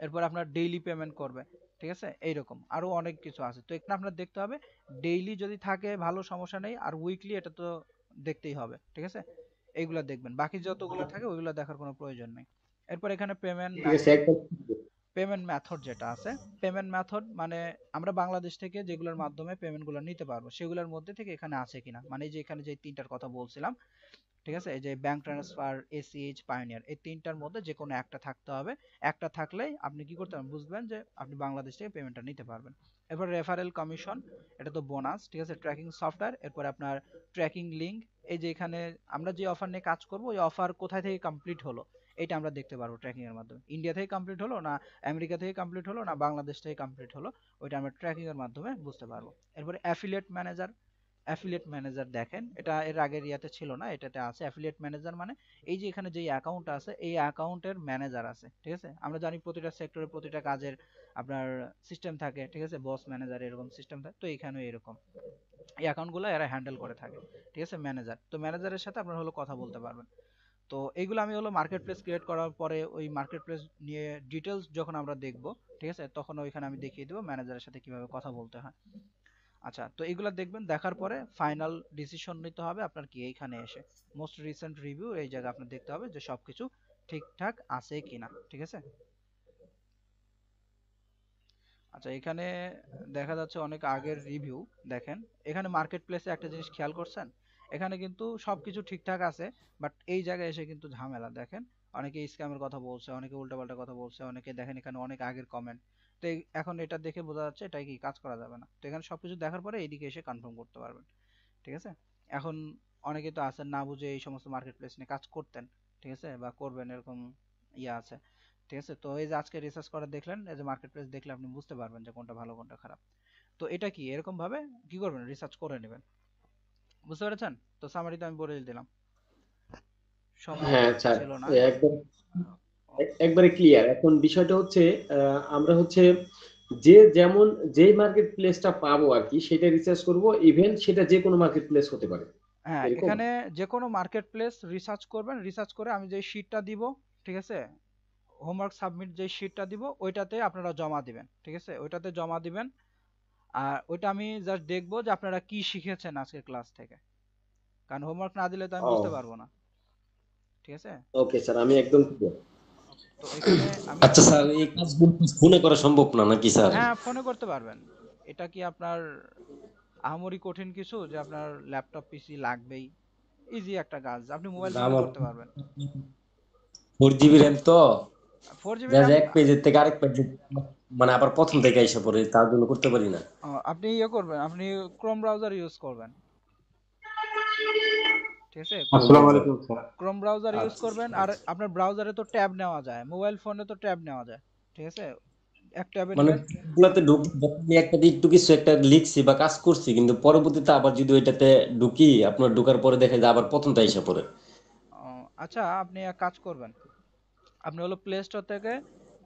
এরপর আপনার ডেইলি পেমেন্ট করবে, ঠিক আছে, এইরকম আরো অনেক কিছু আছে। তো এখানে আপনার দেখতে হবে ডেইলি যদি থাকে ভালো, সমস্যা নেই, আর উইকলি এটা তো দেখতেই হবে, ঠিক আছে, এইগুলা দেখবেন, বাকি যতগুলো থাকে ওইগুলো দেখার কোনো প্রয়োজন নেই। এরপর এখানে পেমেন্ট ঠিক আছে, মেথড, একদম পেমেন্ট মেথড যেটা আছে, পেমেন্ট মেথড মানে আমরা বাংলাদেশ থেকে যেগুলোর মাধ্যমে পেমেন্ট গুলো নিতে পারবো সেগুলোর মধ্যে থেকে এখানে আছে কিনা, মানে এই যে এখানে যে তিনটার কথা বলছিলাম, ঠিক আছে, এই যে ব্যাংক ট্রান্সফার, এসিএইচ, পায়োনিয়ার, এই তিনটার মধ্যে যে কোনো একটা থাকতে হবে। একটা থাকলেই আপনি কি করতে পারবেন, বুঝবেন যে আপনি বাংলাদেশ থেকে পেমেন্টটা নিতে পারবেন। এরপর রেফারেল কমিশন, এটা তো বোনাস, ঠিক আছে, ট্র্যাকিং সফটওয়্যার, এরপর আপনার ট্র্যাকিং লিঙ্ক, এই যে এখানে আমরা যে অফার নিয়ে কাজ করব ওই অফার কোথায় থেকে কমপ্লিট হলো এটা আমরা দেখতে পারবো ট্র্যাকিং এর মাধ্যমে। ইন্ডিয়া থেকে কমপ্লিট হলো না আমেরিকা থেকে কমপ্লিট হলো না বাংলাদেশ থেকে কমপ্লিট হলো, ওইটা আমরা ট্র্যাকিং এর মাধ্যমে বুঝতে পারবো। এরপরে অ্যাফিলিয়েট ম্যানেজার, অ্যাফিলিয়েট ম্যানেজার দেখেন এটা এর আগের ইয়াতে ছিল না, এটাতে আছে। অ্যাফিলিয়েট ম্যানেজার মানে এই যে এখানে যে অ্যাকাউন্ট আছে এই অ্যাকাউন্টের ম্যানেজার আছে, ঠিক আছে। আমরা জানি প্রতিটা সেক্টরে প্রতিটা কাজের আপনার সিস্টেম থাকে, ঠিক আছে, বস ম্যানেজার এরকম সিস্টেম থাকে, তো এখানেও এরকম এই অ্যাকাউন্টগুলো এরা হ্যান্ডেল করে থাকে, ঠিক আছে, ম্যানেজার। তো ম্যানেজারের সাথে আপনারা হলো কথা বলতে পারবেন। তো এইগুলো আমি হলো মার্কেট প্লেস ক্রিয়েট করার পরে ওই মার্কেট প্লেস নিয়ে ডিটেলস যখন আমরা দেখব, ঠিক আছে, তখন ওইখানে আমি দেখিয়ে দেবো ম্যানেজারের সাথে কিভাবে কথা বলতে হয়। আচ্ছা, তো এগুলা দেখবেন, দেখার পরে ফাইনাল ডিসিশন নিতে হবে আপনার কি এইখানে এসে মোস্ট রিসেন্ট রিভিউ এই জায়গায় আপনার দেখতে হবে যে সবকিছু ঠিকঠাক আছে কিনা, ঠিক আছে। আচ্ছা, এখানে দেখা যাচ্ছে অনেক আগের রিভিউ। দেখেন এখানে মার্কেট প্লেসে একটা জিনিস খেয়াল করছেন, এখানে কিন্তু সবকিছু ঠিকঠাক আছে, বাট এই জায়গায় এসে কিন্তু ঝামেলা। দেখেন অনেকে স্ক্যামের কথা বলছে, অনেকে উল্টাপাল্টা কথা বলছে, অনেকে দেখেন এখানে অনেক আগের কমেন্ট। তো এখন এটা দেখে বোঝা যাচ্ছে এটা কি কাজ করা যাবে না। তো এখানে সবকিছু দেখার পরে এইদিকে এসে কনফার্ম করতে পারবেন, ঠিক আছে। এখন অনেকে তো আছেন না বুঝে এই সমস্ত মার্কেট প্লেস নিয়ে কাজ করতেন, ঠিক আছে, বা করবেন এরকম ইয়ে আছে, ঠিক আছে। তো এই যে আজকে রিসার্চ করে দেখলেন, এই যে মার্কেট প্লেস দেখলে আপনি বুঝতে পারবেন যে কোনটা ভালো কোনটা খারাপ। তো এটা কি এরকম ভাবে কি করবেন, রিসার্চ করে নেবেন, বুঝতে পেরেছেন? তো সামারিতে আমি বলে দিলাম, সময় হ্যাঁ স্যার, ছিল না। একদম একবারে ক্লিয়ার। এখন বিষয়টা হচ্ছে আমরা হচ্ছে যে যেমন যেই মার্কেট প্লেসটা পাবো আর কি সেটা রিসার্চ করব, ইভেন সেটা যে কোনো মার্কেট প্লেস হতে পারে, হ্যাঁ, এরকম। এখানে যে কোনো মার্কেট প্লেস রিসার্চ করবেন, রিসার্চ করে আমি যে শীটটা দিব, ঠিক আছে, হোমওয়ার্ক সাবমিট যে শীটটা দিব ওইটাতে আপনারা জমা দিবেন, ঠিক আছে, ওইটাতে জমা দিবেন। আর ওইটা আমি জাস্ট দেখবো যে আপনারা কি শিখেছেন আজকের ক্লাস থেকে, কারণ হোমওয়ার্ক না দিলে তো আমি বুঝতে ও পারবো না, ঠিক আছে। ওকে স্যার, আমি একদম clear। তো এখানে আমি আচ্ছা স্যার, এই কাজগুলো ফোনে করা সম্ভব না নাকি স্যার? হ্যাঁ ফোনে করতে পারবেন। এটা কি আপনার আহামরি কঠিন কিছু যে আপনার ল্যাপটপ পিসি লাগবেই? ইজি একটা কাজ, আপনি মোবাইল ফোনে আমার করতে পারবেন। 4 জিবি র্যাম তো, 4 জিবি যা র্যাম। এক পেজের থেকে আরেক পেজে মানে আবার প্রথম থেকে এসে পড়ে, তার জন্য করতে পারি না। আপনি ইয়ে করবেন, আপনি ক্রোম ব্রাউজার ইউজ করবেন, ঠিক আছে, okay sir. Chrome browser use আচ্ছা করবেন। স্যার, আর আচ্ছা। আপনার ব্রাউজারে তো ট্যাব নেওয়া যায়, মোবাইল ফোনে তো ট্যাব নেওয়া যায়, ঠিক আছে, এক ট্যাবে মানে নেবেন। গুলাতে ঢুকি, যখন আমি একটা একটু কিছু একটা লিখছি বা কাজ করছি, কিন্তু পরবর্তীতে আবার যদি ওইটাতে ঢুকি, আপনার ঢোকার পরে দেখা যায় আবার প্রথমটা এসে পড়ে। আচ্ছা, আপনি এক কাজ করবেন, আপনি হলো প্লে স্টোর থেকে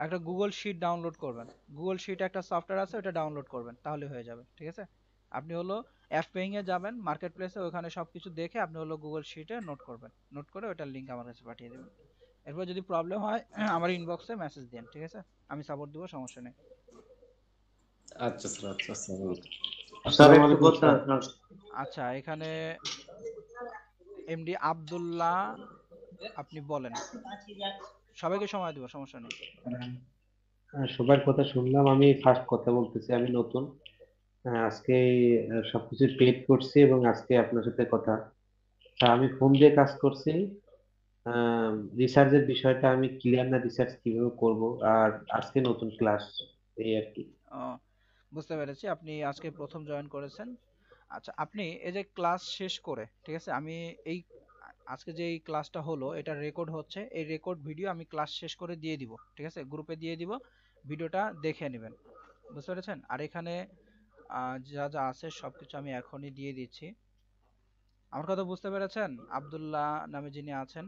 একটা গুগল শিট ডাউনলোড করবেন। গুগল শিট একটা সফটওয়্যার আছে, ওটা ডাউনলোড করবেন, তাহলে হয়ে যাবে, ঠিক আছে। আপনি হলো অ্যাপ পেইং এ যাবেন, মার্কেট প্লেসে, ওখানে সবকিছু দেখে আপনি হলো গুগল শিটে নোট করবেন, নোট করে ওটার লিংক আমার কাছে পাঠিয়ে দেবেন। এরপর যদি প্রবলেম হয় আমার ইনবক্সে মেসেজ দিন, ঠিক আছে, আমি সাপোর্ট দিব, সমস্যা নেই। আচ্ছা স্যার, আচ্ছা স্যার। স্যার একটু কথা আচ্ছা, এখানে এমডি আব্দুল্লাহ, আপনি বলেন, সবাইকে সময় দিব, সমস্যা নেই। সবার কথা শুনলাম। আমি ফার্স্ট কথা বলতেছি, আমি নতুন। আজকে সবকিছু পেড করছি এবং আজকে আপনার সাথে কথা। আমি ফোন দিয়ে কাজ করছি। রিসার্চের বিষয়টা আমি ক্লিয়ার না, রিসার্চ কিভাবে করব। আর আজকে নতুন ক্লাস, এই আর কি। আহ, বুঝতে পেরেছি, আপনি আজকে প্রথম জয়েন করেছেন। আচ্ছা, আপনি এই যে ক্লাস শেষ করে, ঠিক আছে, আমি এই আজকে যে এই ক্লাসটা হলো এটা রেকর্ড হচ্ছে, এই রেকর্ড ভিডিও আমি ক্লাস শেষ করে দিয়ে দিব, ঠিক আছে, গ্রুপে দিয়ে দিব, ভিডিওটা দেখে নেবেন, বুঝতে পেরেছেন। আর এখানে যা যা আছে সবকিছু আমি এখনই দিয়ে দিচ্ছি। আমার কথা বুঝতে পেরেছেন? আব্দুল্লাহ নামে যিনি আছেন।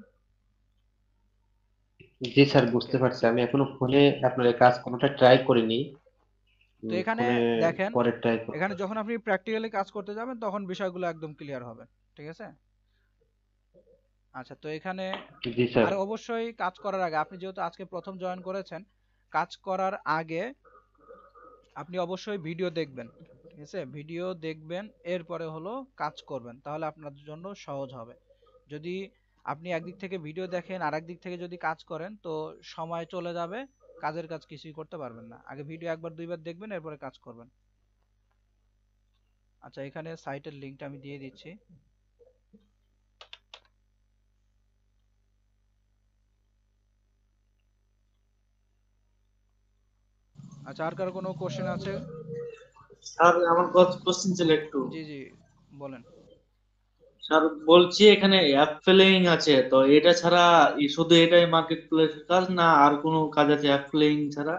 জি স্যার, ওকে। বুঝতে পারছি। আমি এখনো ফোনে আপনার এই কাজ কোনোটা ট্রাই করিনি। তো এখানে ফোনে দেখেন, পরে ট্রাই করব। এখানে যখন আপনি প্র্যাকটিক্যালি কাজ করতে যাবেন তখন বিষয়গুলো একদম ক্লিয়ার হবে, ঠিক আছে। আচ্ছা, তো এখানে জি স্যার। আর অবশ্যই কাজ করার আগে, আপনি যেহেতু আজকে প্রথম জয়েন করেছেন, কাজ করার আগে আপনি অবশ্যই ভিডিও দেখবেন, ঠিক আছে, ভিডিও দেখবেন, এরপরে হলো কাজ করবেন, তাহলে আপনার জন্য সহজ হবে। যদি আপনি একদিক থেকে ভিডিও দেখেন আর একদিক থেকে যদি কাজ করেন তো সময় চলে যাবে, কাজের কাজ কিছুই করতে পারবেন না। আগে ভিডিও একবার দুইবার দেখবেন, এরপরে কাজ করবেন। আচ্ছা, এখানে সাইটের লিংকটা আমি দিয়ে দিচ্ছি। আচ্ছা, আর কারো কোনো কোশ্চেন আছে? স্যার আমার কোশ্চেন ছিল একটু। জি জি, বলেন। স্যার বলছি এখানে অ্যাপ ফিলিং আছে, তো এটা ছাড়া শুধু এটাই মার্কেট প্লেসের কাজ, না আর কোনো কাজ আছে অ্যাপ ফিলিং ছাড়া?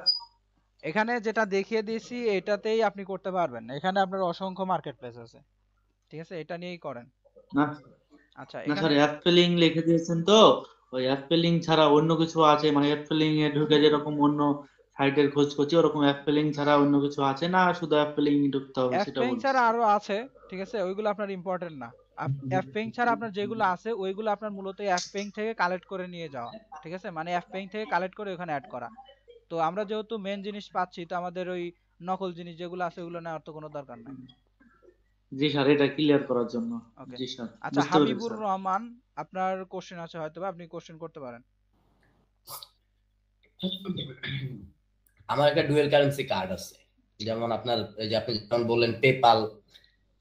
এখানে যেটা দেখিয়ে দিয়েছি এটাতেই আপনি করতে পারবেন। এখানে আপনার অসংখ্য মার্কেট প্লেস আছে, ঠিক আছে, এটা নিয়েই করেন। না আচ্ছা, না এখানে স্যার, অ্যাপ ফিলিং লিখে দিয়েছেন তো, ওই অ্যাপ ফিলিং ছাড়া অন্য কিছু আছে? মানে অ্যাপ ফিলিং এ ঢুকে যেরকম অন্য সাইটের খোঁজ করছি, ওরকম অ্যাপ ফিলিং ছাড়া অন্য কিছু আছে, না শুধু অ্যাপ ফিলিং ঢুকতে হবে সেটা অ্যাপেইং বলছি ছাড়া স্যার। আরো আছে, ঠিক আছে, ওইগুলো আপনার ইম্পর্টেন্ট না। অ্যাপেইং ছাড়া আপনার যেগুলো আছে ওইগুলো আপনার মূলত অ্যাপেইং থেকে কালেক্ট করে নিয়ে যাওয়া, ঠিক আছে, মানে অ্যাপেইং থেকে কালেক্ট করে ওখানে অ্যাড করা। তো আমরা যেহেতু মেন জিনিস পাচ্ছি, তো আমাদের ওই নকল জিনিস যেগুলো আছে ওগুলো নেওয়ার তো কোনো দরকার নাই। জি স্যার, এটা ক্লিয়ার করার জন্য। ওকে। জি স্যার, আচ্ছা, বুঝতে পেরেছি হাবিবুর স্যার। রহমান, আপনার কোশ্চেন আছে হয়তো বা, আপনি কোশ্চেন করতে পারেন। আমার একটা ডুয়েল কারেন্সি কার্ড আছে, যেমন আপনার এই যে আপনি যেমন বললেন পেপাল,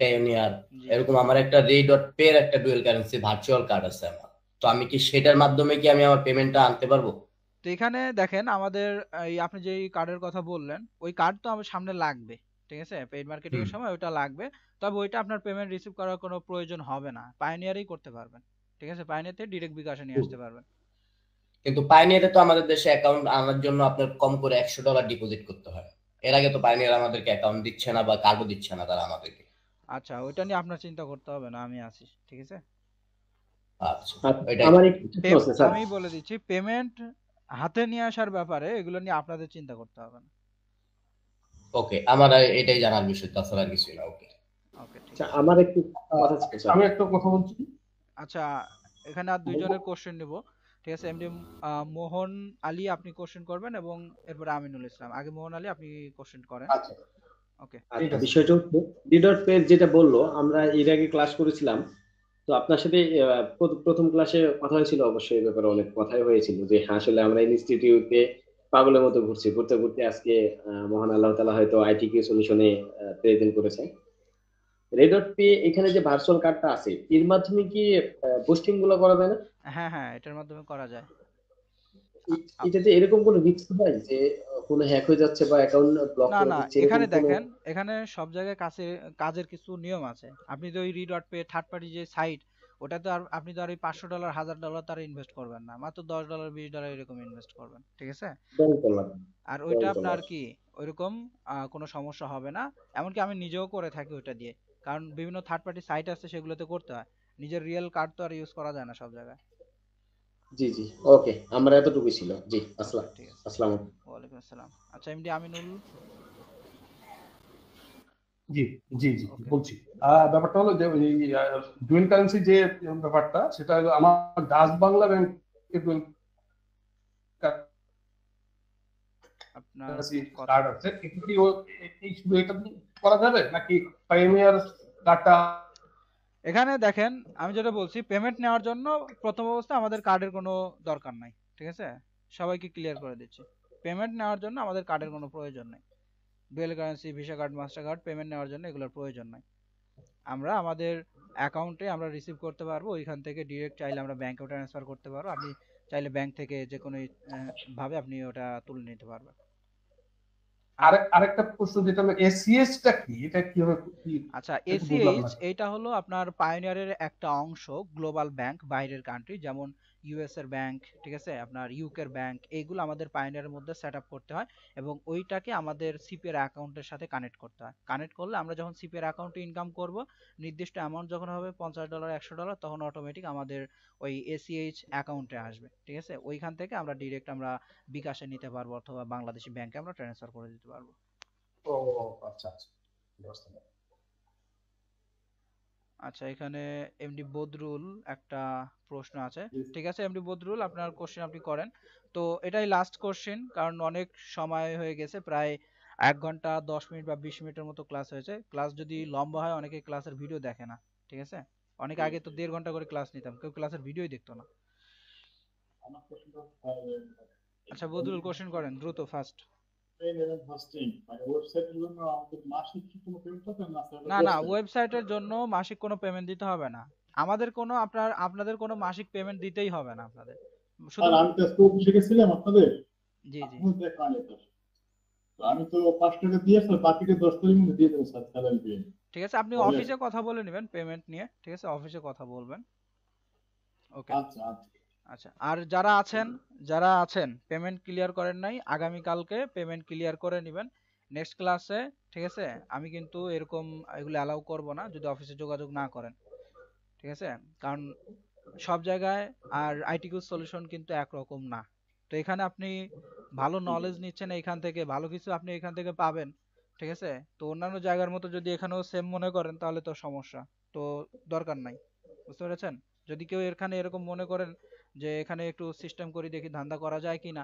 পেওনিয়ার, জি। এরকম আমার একটা রে.পে এর একটা ডুয়েল কারেন্সি ভার্চুয়াল কার্ড আছে আমার। তো আমি কি সেটার মাধ্যমে কি আমি আমার পেমেন্টটা আনতে পারবো? তো এখানে দেখেন, আমাদের এই আপনি যে কার্ডের কথা বললেন, ওই কার্ড তো আমার সামনে লাগবে, ঠিক আছে, পেইড মার্কেটিং এর সময় ওইটা লাগবে। তবে ওইটা আপনার পেমেন্ট রিসিভ করার কোনো প্রয়োজন হবে না, পায়োনিয়ারই করতে পারবেন, ঠিক আছে, পায়োনিয়ারতে ডিরেক্ট বিকাশে নিয়ে আসতে পারবেন। কিন্তু পাইনিয়ারে তো আমাদের দেশে অ্যাকাউন্ট আনার জন্য আপনার কম করে $100 ডিপোজিট করতে হয়। এর আগে তো পাইনিয়ার আমাদেরকে অ্যাকাউন্ট দিচ্ছে না বা কার্ডও দিচ্ছে না তারা আমাদেরকে। আচ্ছা, ওইটা নিয়ে আপনার চিন্তা করতে হবে না, আমি আছি, ঠিক আছে। আচ্ছা, এটাই। আমার একটু প্রশ্ন আছে স্যার। আমি বলে দিচ্ছি, পেমেন্ট হাতে নিয়ে আসার ব্যাপারে এগুলো নিয়ে আপনাদের চিন্তা করতে হবে না। ওকে, আমার এটাই জানার বিষয়, তাছাড়া আর কিছুই না। ওকে ওকে, ঠিক আচ্ছা, আছে। আমার একটু কথা ছিল স্যার। আমি একটা কথা বলছি। আচ্ছা, এখানে আর দুইজনের কোশ্চেন নেব, ঠিক আছে। এমডি মোহন আলী, আপনি কোশ্চেন করবেন, এবং এরপরে আমিনুল ইসলাম। আগে মোহন আলী, আপনি কোশ্চেন করেন। আচ্ছা, ওকে। ঠিক আছে। বিষয়টা হচ্ছে ডি.পে যেটা বললো, আমরা এর আগে ক্লাস করেছিলাম, তো আপনার সাথে প্রথম ক্লাসে কথা হয়েছিল, অবশ্যই এই ব্যাপারে অনেক কথাই হয়েছিল যে হ্যাঁ, আসলে আমরা ইনস্টিটিউটে পাগলের মতো ঘুরছি, ঘুরতে ঘুরতে আজকে মহান আল্লাহ তাআলা হয়তো আইটিকিউ সলিউশনে প্রেজেন্ট করেছেন। রে.পে এখানে যে ভার্চুয়াল কার্ডটা আছে, এর মাধ্যমে কি পোস্টিং গুলো করা যায় না? হ্যাঁ হ্যাঁ, এটার মাধ্যমে করা যায়। এটাতে এরকম কোনো রিস্ক হয় যে কোনো হ্যাক হয়ে যাচ্ছে বা অ্যাকাউন্ট ব্লক না করে না, দিচ্ছে, এরকম এখানে কোনো? দেখেন, এখানে সব জায়গায় কাজের কিছু নিয়ম আছে। আপনি তো ওই রি.পে থার্ড পার্টি যে সাইট, ওটাতে আর আপনি তো আর ওই $500 $1000 তার ইনভেস্ট করবেন না, মাত্র $10 $20 এরকম ইনভেস্ট করবেন, ঠিক আছে। $10 আর ওইটা আপনার $10 কি ওইরকম কোনো সমস্যা হবে না। এমনকি আমি নিজেও করে থাকি ওইটা দিয়ে, কারণ বিভিন্ন থার্ড পার্টি সাইট আছে, সেগুলোতে করতে হয়। নিজের রিয়েল কার্ড তো আর ইউজ করা যায় না সব জায়গায়। জি জি, ওকে, আমরা এতটুকু ছিল। জি, ওকে, ঠিক আছে। আসসালামু আলাইকুম। ওয়ালাইকুম আসসালাম। আচ্ছা, এমডি আমিনুল। জি জি জি, ওকে। বলছি। ব্যাপারটা হলো যে ডুয়েল কারেন্সি যে ব্যাপারটা, সেটা হলো আমার ডাচ বাংলা ব্যাংকের ডুয়েল আপনার কারেন্সি কথা, কার্ড আছে। এটা কি এই শুধু এটা দিয়ে করা যাবে, নাকি পাইওনিয়ার কার্ডটা? এখানে দেখেন, আমি যেটা বলছি, পেমেন্ট নেওয়ার জন্য প্রথম অবস্থায় আমাদের কার্ডের কোনো দরকার নাই, ঠিক আছে, সবাইকে ক্লিয়ার করে দিচ্ছি। পেমেন্ট নেওয়ার জন্য আমাদের কার্ডের কোনো প্রয়োজন নেই। Dual currency, visa card, master card, payment নেওয়ার জন্য এগুলোর প্রয়োজন নাই। আমরা আমাদের অ্যাকাউন্টে আমরা রিসিভ করতে পারবো, ওইখান থেকে ডিরেক্ট চাইলে আমরা ব্যাংকেও ট্রান্সফার করতে পারবো। আপনি চাইলে ব্যাংক থেকে যে কোনো ভাবে আপনি ওটা তুলে নিতে পারবেন। আরেকটা প্রশ্ন, যেটা হলো এসিএস টা কি, এটা কিভাবে আচ্ছা, একটু বুঝলাম না। এসিএইচ এইটা হলো আপনার পায়োনিয়ারের একটা অংশ, গ্লোবাল ব্যাংক, বাইরের কান্ট্রি, যেমন ইউএস এর ব্যাংক, ঠিক আছে, আপনার ইউকে এর ব্যাংক, এইগুলো আমাদের পায়োনিয়ারের মধ্যে সেট আপ করতে হয়, এবং ওইটাকে আমাদের সিপি এর অ্যাকাউন্টের সাথে কানেক্ট করতে হয়। কানেক্ট করলে আমরা যখন সিপি এর অ্যাকাউন্টে ইনকাম করব, নির্দিষ্ট অ্যামাউন্ট যখন হবে $50 $100, তখন অটোমেটিক আমাদের ওই এসিএইচ অ্যাকাউন্টে আসবে, ঠিক আছে। ওইখান থেকে আমরা ডিরেক্ট আমরা বিকাশে নিতে পারবো, অথবা বাংলাদেশি ব্যাংকে আমরা ট্রান্সফার করে দিতে পারবো। ও আচ্ছা আচ্ছা, বুঝতে পারলাম। আচ্ছা, এখানে এমডি বদরুল একটা প্রশ্ন আছে, ঠিক আছে। এমডি বদরুল, আপনার কোশ্চেন আপনি করেন। তো এটাই লাস্ট কোশ্চেন, কারণ অনেক সময় হয়ে গেছে, প্রায় 1 ঘন্টা 10 মিনিট বা 20 মিনিটের মতো ক্লাস হয়েছে। ক্লাস যদি লম্বা হয়, অনেকে ক্লাসের ভিডিও দেখে না, ঠিক আছে। অনেক আগে তো 1.5 ঘন্টা করে ক্লাস নিতাম, কেউ ক্লাসের ভিডিওই দেখতো না। আচ্ছা বদরুল কোশ্চেন করেন দ্রুত ফাস্ট। না না, ওয়েবসাইটের জন্য মাসিক কোনো পেমেন্ট দিতে হবে না। আমাদের কোনো আপনাদের কোনো মাসিক পেমেন্ট দিতেই হবে না আপনাদের, শুধু আমি তো আজকে অফিসে গেছিলাম আপনাদের, জি জি আপনার দেখা হয়নি তো। তো আমি তো 5 টাকা দিয়ে আসলে বাকিটা 10 তারিখের মধ্যে দিয়ে দেবো স্যার, স্যালারি পেয়ে। ঠিক আছে, আপনি হবে? অফিসে কথা বলে নেবেন পেমেন্ট নিয়ে, ঠিক আছে অফিসে কথা বলবেন। ওকে আচ্ছা আচ্ছা। আচ্ছা, আর যারা আছেন পেমেন্ট ক্লিয়ার করেন নাই, আগামী কালকে পেমেন্ট ক্লিয়ার করে নেবেন নেক্সট ক্লাসে, ঠিক আছে। আমি কিন্তু এরকম এগুলো অ্যালাউ করব না যদি অফিসে যোগাযোগ না করেন, ঠিক আছে। কারণ সব জায়গায় আর আইটিকিউ সলিউশন কিন্তু একরকম না। তো এখানে আপনি ভালো নলেজ নিচ্ছেন, এখান থেকে ভালো কিছু আপনি এখান থেকে পাবেন, ঠিক আছে। তো অন্যান্য জায়গার মতো যদি এখানেও সেম মনে করেন তাহলে তো সমস্যা, তো দরকার নাই, বুঝতে পেরেছেন। যদি কেউ এখানে এরকম মনে করেন যে এখানে একটু সিস্টেম করে দেখি ধান্দা করা যায় কিনা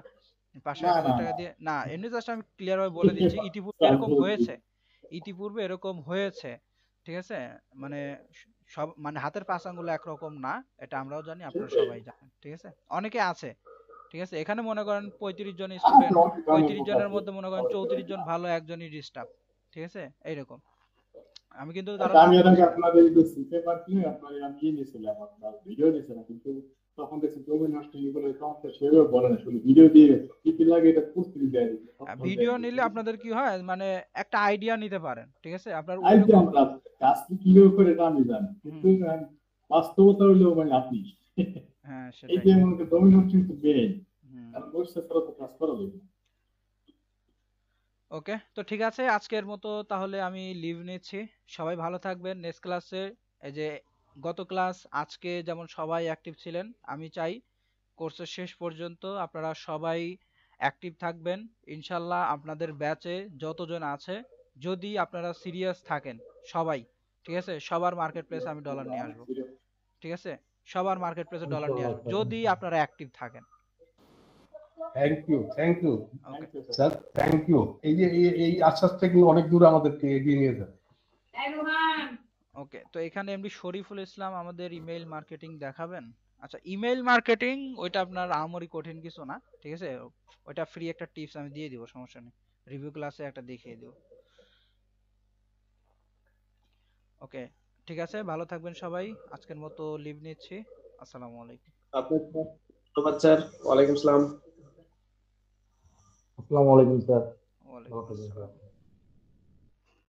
500-1000 টাকা দিয়ে, না এমনি জাস্ট আমি ক্লিয়ার ভাবে বলে দিচ্ছি, ইতিপূর্বে এরকম হয়েছে, ঠিক আছে। মানে সব মানে হাতের পাঁচ আঙ্গুল একরকম না, এটা আমরাও জানি, আপনারা সবাই জানেন, ঠিক আছে। অনেকে আছে, ঠিক আছে। এখানে মনে করেন 35 জন স্টুডেন্ট, 35 জনের মধ্যে মনে করেন 34 জন ভালো, একজনই ডিস্টার্ব, ঠিক আছে এইরকম। আমি কিন্তু কারো আমি নাম এর আগে বলছি না। আপনাদের এই যে পেপার কিনে আপনার আমি ইয়ে নিয়েছিলাম, আপনার ভিডিও নিয়েছিলাম, কিন্তু তখন দেখছি জমি নষ্ট হয়ে গেলে সমস্যা সেভাবে বলে না, শুধু ভিডিও দিয়ে গেছে কি কি লাগে এটা প্রস্তুতি দেয়। ভিডিও নিলে আপনাদের কি হয়, মানে একটা আইডিয়া নিতে পারেন, ঠিক আছে। আপনার আইডিয়া ওইরকম আমরা কাজ কিভাবে করে এটা আমি জানি, কিন্তু বাস্তবতা হইলো মানে আপনি হ্যাঁ এই সেটাই। যে মনে করেন জমি নষ্ট কিন্তু বেড়ে কারণ বসে ছাড়া তো কাজ করা যাবে না। ওকে, তো ঠিক আছে আজকের মতো তাহলে আমি লিভ নিচ্ছি। সবাই ভালো থাকবেন। নেক্সট ক্লাসে এই যে গত ক্লাস আজকে যেমন সবাই অ্যাক্টিভ ছিলেন, আমি চাই কোর্সের শেষ পর্যন্ত আপনারা সবাই অ্যাক্টিভ থাকবেন ইনশাল্লাহ। আপনাদের ব্যাচে যতজন আছে, যদি আপনারা সিরিয়াস থাকেন সবাই, ঠিক আছে, সবার মার্কেট প্লেসে আমি ডলার নিয়ে আসবো, ঠিক আছে। সবার মার্কেট প্লেসে ডলার নিয়ে আসবো যদি আপনারা অ্যাক্টিভ থাকেন। Thank you okay sir, thank you. এই যে এই আশ্বাস থেকে অনেক দূর আমাদেরকে এগিয়ে নিয়ে যায়। ওকে, তো এখানে এমডি শরীফুল ইসলাম আমাদের ইমেইল মার্কেটিং দেখাবেন। আচ্ছা, ইমেইল মার্কেটিং ওইটা আপনার আহামরি কঠিন কিছু না, ঠিক আছে। ওইটা ফ্রি একটা টিপস আমি দিয়ে দিব, সমস্যা নেই, রিভিউ ক্লাসে একটা দেখিয়ে দিব। ওকে ঠিক আছে, ভালো থাকবেন সবাই, আজকের মতো লিভ নিচ্ছি। আসসালামু আলাইকুম। আপনার ধন্যবাদ স্যার। ওয়ালাইকুম আসসালাম। আসসালামু আলাইকুম স্যার। ওয়ালাইকুম আসসালাম।